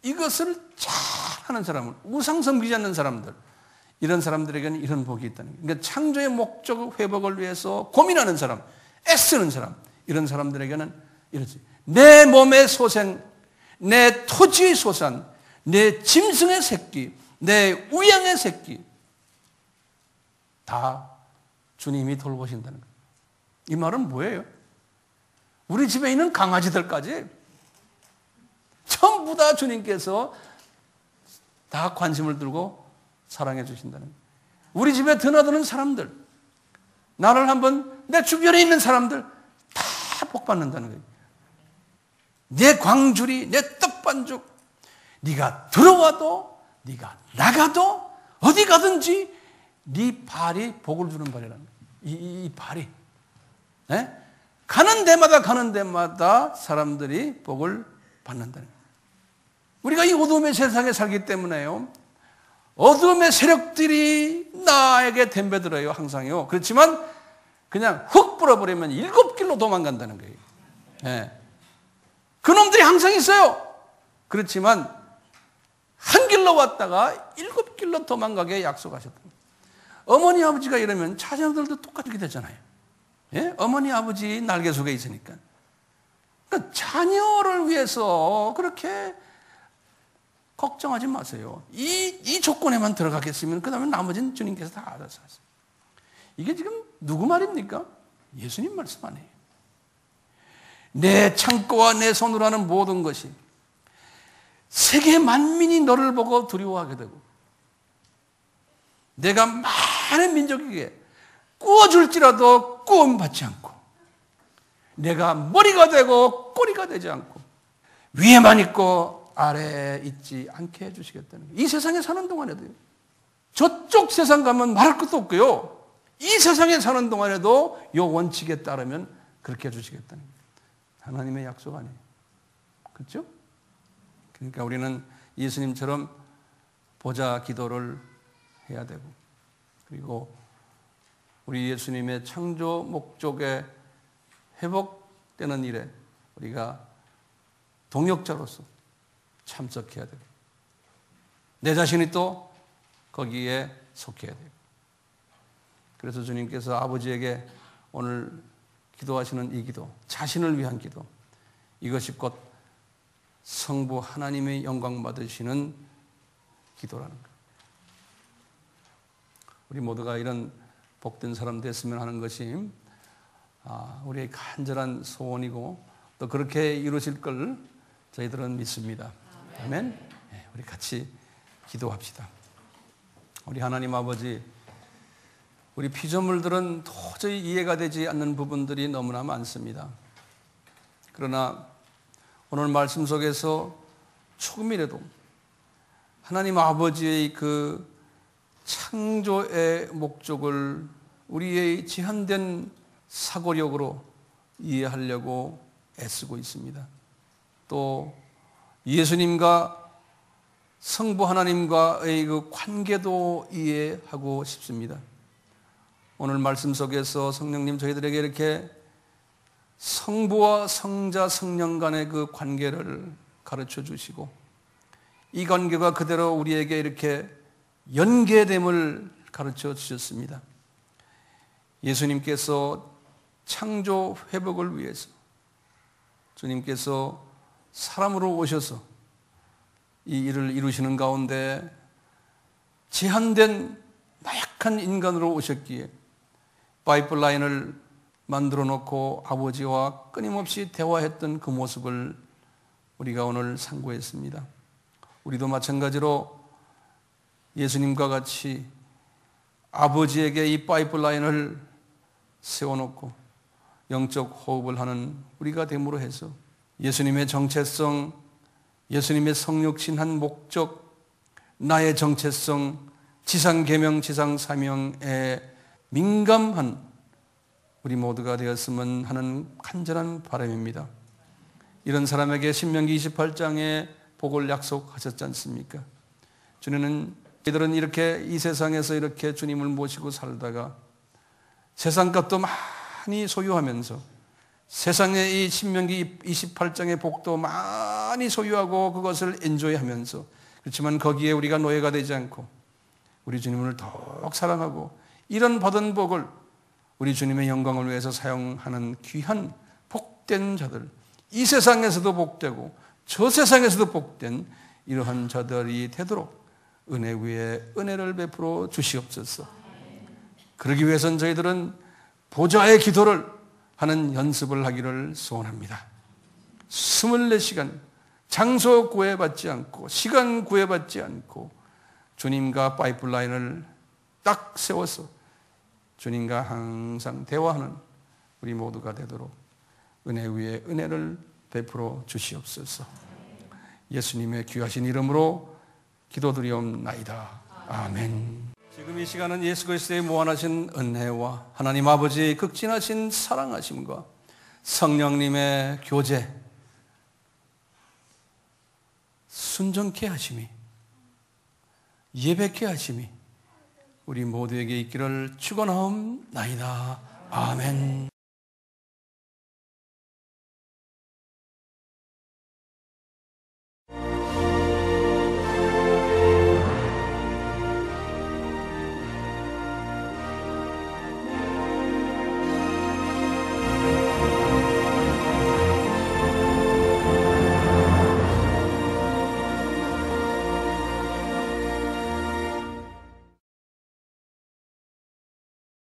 이것을 잘 하는 사람은, 우상 섬기지 않는 사람들, 이런 사람들에게는 이런 복이 있다는 거예요. 그러니까 창조의 목적 회복을 위해서 고민하는 사람, 애쓰는 사람, 이런 사람들에게는 이러지. 내 몸의 소생, 내 토지의 소산, 내 짐승의 새끼, 내 우양의 새끼 다 주님이 돌보신다는 거예요. 이 말은 뭐예요? 우리 집에 있는 강아지들까지 전부 다 주님께서 다 관심을 들고 사랑해 주신다는 거예요. 우리 집에 드나드는 사람들, 나를 한번, 내 주변에 있는 사람들 다 복 받는다는 거예요. 내 광주리, 내 떡반죽, 네가 들어와도 네가 나가도 어디 가든지 네 발이 복을 주는 발이라는 거예요. 이 발이, 네? 가는 데마다 사람들이 복을 받는다는 거예요. 우리가 이 어둠의 세상에 살기 때문에요, 어둠의 세력들이 나에게 덤벼들어요. 항상요. 그렇지만 그냥 훅 불어버리면 7길로 도망간다는 거예요. 네. 그놈들이 항상 있어요. 그렇지만 한 길로 왔다가 7길로 도망가게 약속하셨다. 어머니 아버지가 이러면 자녀들도 똑같이 되잖아요. 예? 어머니 아버지 날개 속에 있으니까. 그러니까 자녀를 위해서 그렇게 걱정하지 마세요. 이 조건에만 들어가겠으면 그 다음에 나머지는 주님께서 다 알아서 하세요. 이게 지금 누구 말입니까? 예수님 말씀 아니에요. 내 창고와 내 손으로 하는 모든 것이 세계 만민이 너를 보고 두려워하게 되고 내가 많은 민족에게 구워줄지라도 구원받지 않고 내가 머리가 되고 꼬리가 되지 않고 위에만 있고 아래에 있지 않게 해주시겠다는 거예요. 이 세상에 사는 동안에도요. 저쪽 세상 가면 말할 것도 없고요. 이 세상에 사는 동안에도 이 원칙에 따르면 그렇게 해주시겠다는 거예요. 하나님의 약속 아니에요. 그렇죠? 그러니까 우리는 예수님처럼 보좌 기도를 해야 되고 그리고 우리 예수님의 창조 목적에 회복되는 일에 우리가 동역자로서 참석해야 되고 내 자신이 또 거기에 속해야 되고 그래서 주님께서 아버지에게 오늘 기도하시는 이 기도, 자신을 위한 기도, 이것이 곧 성부 하나님의 영광 받으시는 기도라는 거예요. 우리 모두가 이런 복된 사람 됐으면 하는 것이 우리의 간절한 소원이고 또 그렇게 이루어질 걸 저희들은 믿습니다. 아멘. 네, 우리 같이 기도합시다. 우리 하나님 아버지, 우리 피조물들은 도저히 이해가 되지 않는 부분들이 너무나 많습니다. 그러나 오늘 말씀 속에서 조금이라도 하나님 아버지의 그 창조의 목적을 우리의 제한된 사고력으로 이해하려고 애쓰고 있습니다. 또 예수님과 성부 하나님과의 그 관계도 이해하고 싶습니다. 오늘 말씀 속에서 성령님 저희들에게 이렇게 성부와 성자 성령 간의 그 관계를 가르쳐 주시고 이 관계가 그대로 우리에게 이렇게 연계됨을 가르쳐 주셨습니다. 예수님께서 창조 회복을 위해서 주님께서 사람으로 오셔서 이 일을 이루시는 가운데 제한된 나약한 인간으로 오셨기에 파이프라인을 만들어 놓고 아버지와 끊임없이 대화했던 그 모습을 우리가 오늘 상고했습니다. 우리도 마찬가지로 예수님과 같이 아버지에게 이 파이프라인을 세워놓고 영적 호흡을 하는 우리가 됨으로 해서 예수님의 정체성, 예수님의 성육신한 목적, 나의 정체성, 지상계명, 지상사명에 민감한 우리 모두가 되었으면 하는 간절한 바람입니다. 이런 사람에게 신명기 28장에 복을 약속하셨지 않습니까? 주님은 저희들은 이렇게 이 세상에서 이렇게 주님을 모시고 살다가 세상값도 많이 소유하면서 세상의 이 신명기 28장의 복도 많이 소유하고 그것을 엔조이하면서 그렇지만 거기에 우리가 노예가 되지 않고 우리 주님을 더욱 사랑하고 이런 받은 복을 우리 주님의 영광을 위해서 사용하는 귀한 복된 자들, 이 세상에서도 복되고 저 세상에서도 복된 이러한 자들이 되도록 은혜 위에 은혜를 베풀어 주시옵소서. 그러기 위해서는 저희들은 보좌의 기도를 하는 연습을 하기를 소원합니다. 24시간 장소 구애받지 않고 시간 구애받지 않고 주님과 파이프라인을 딱 세워서 주님과 항상 대화하는 우리 모두가 되도록 은혜 위에 은혜를 베풀어 주시옵소서. 예수님의 귀하신 이름으로 기도드리옵나이다. 아멘. 지금 이 시간은 예수 그리스도의 무한하신 은혜와 하나님 아버지의 극진하신 사랑하심과 성령님의 교제, 순종케 하심이, 예배케 하심이 우리 모두에게 있기를 축원하옵나이다. 아멘.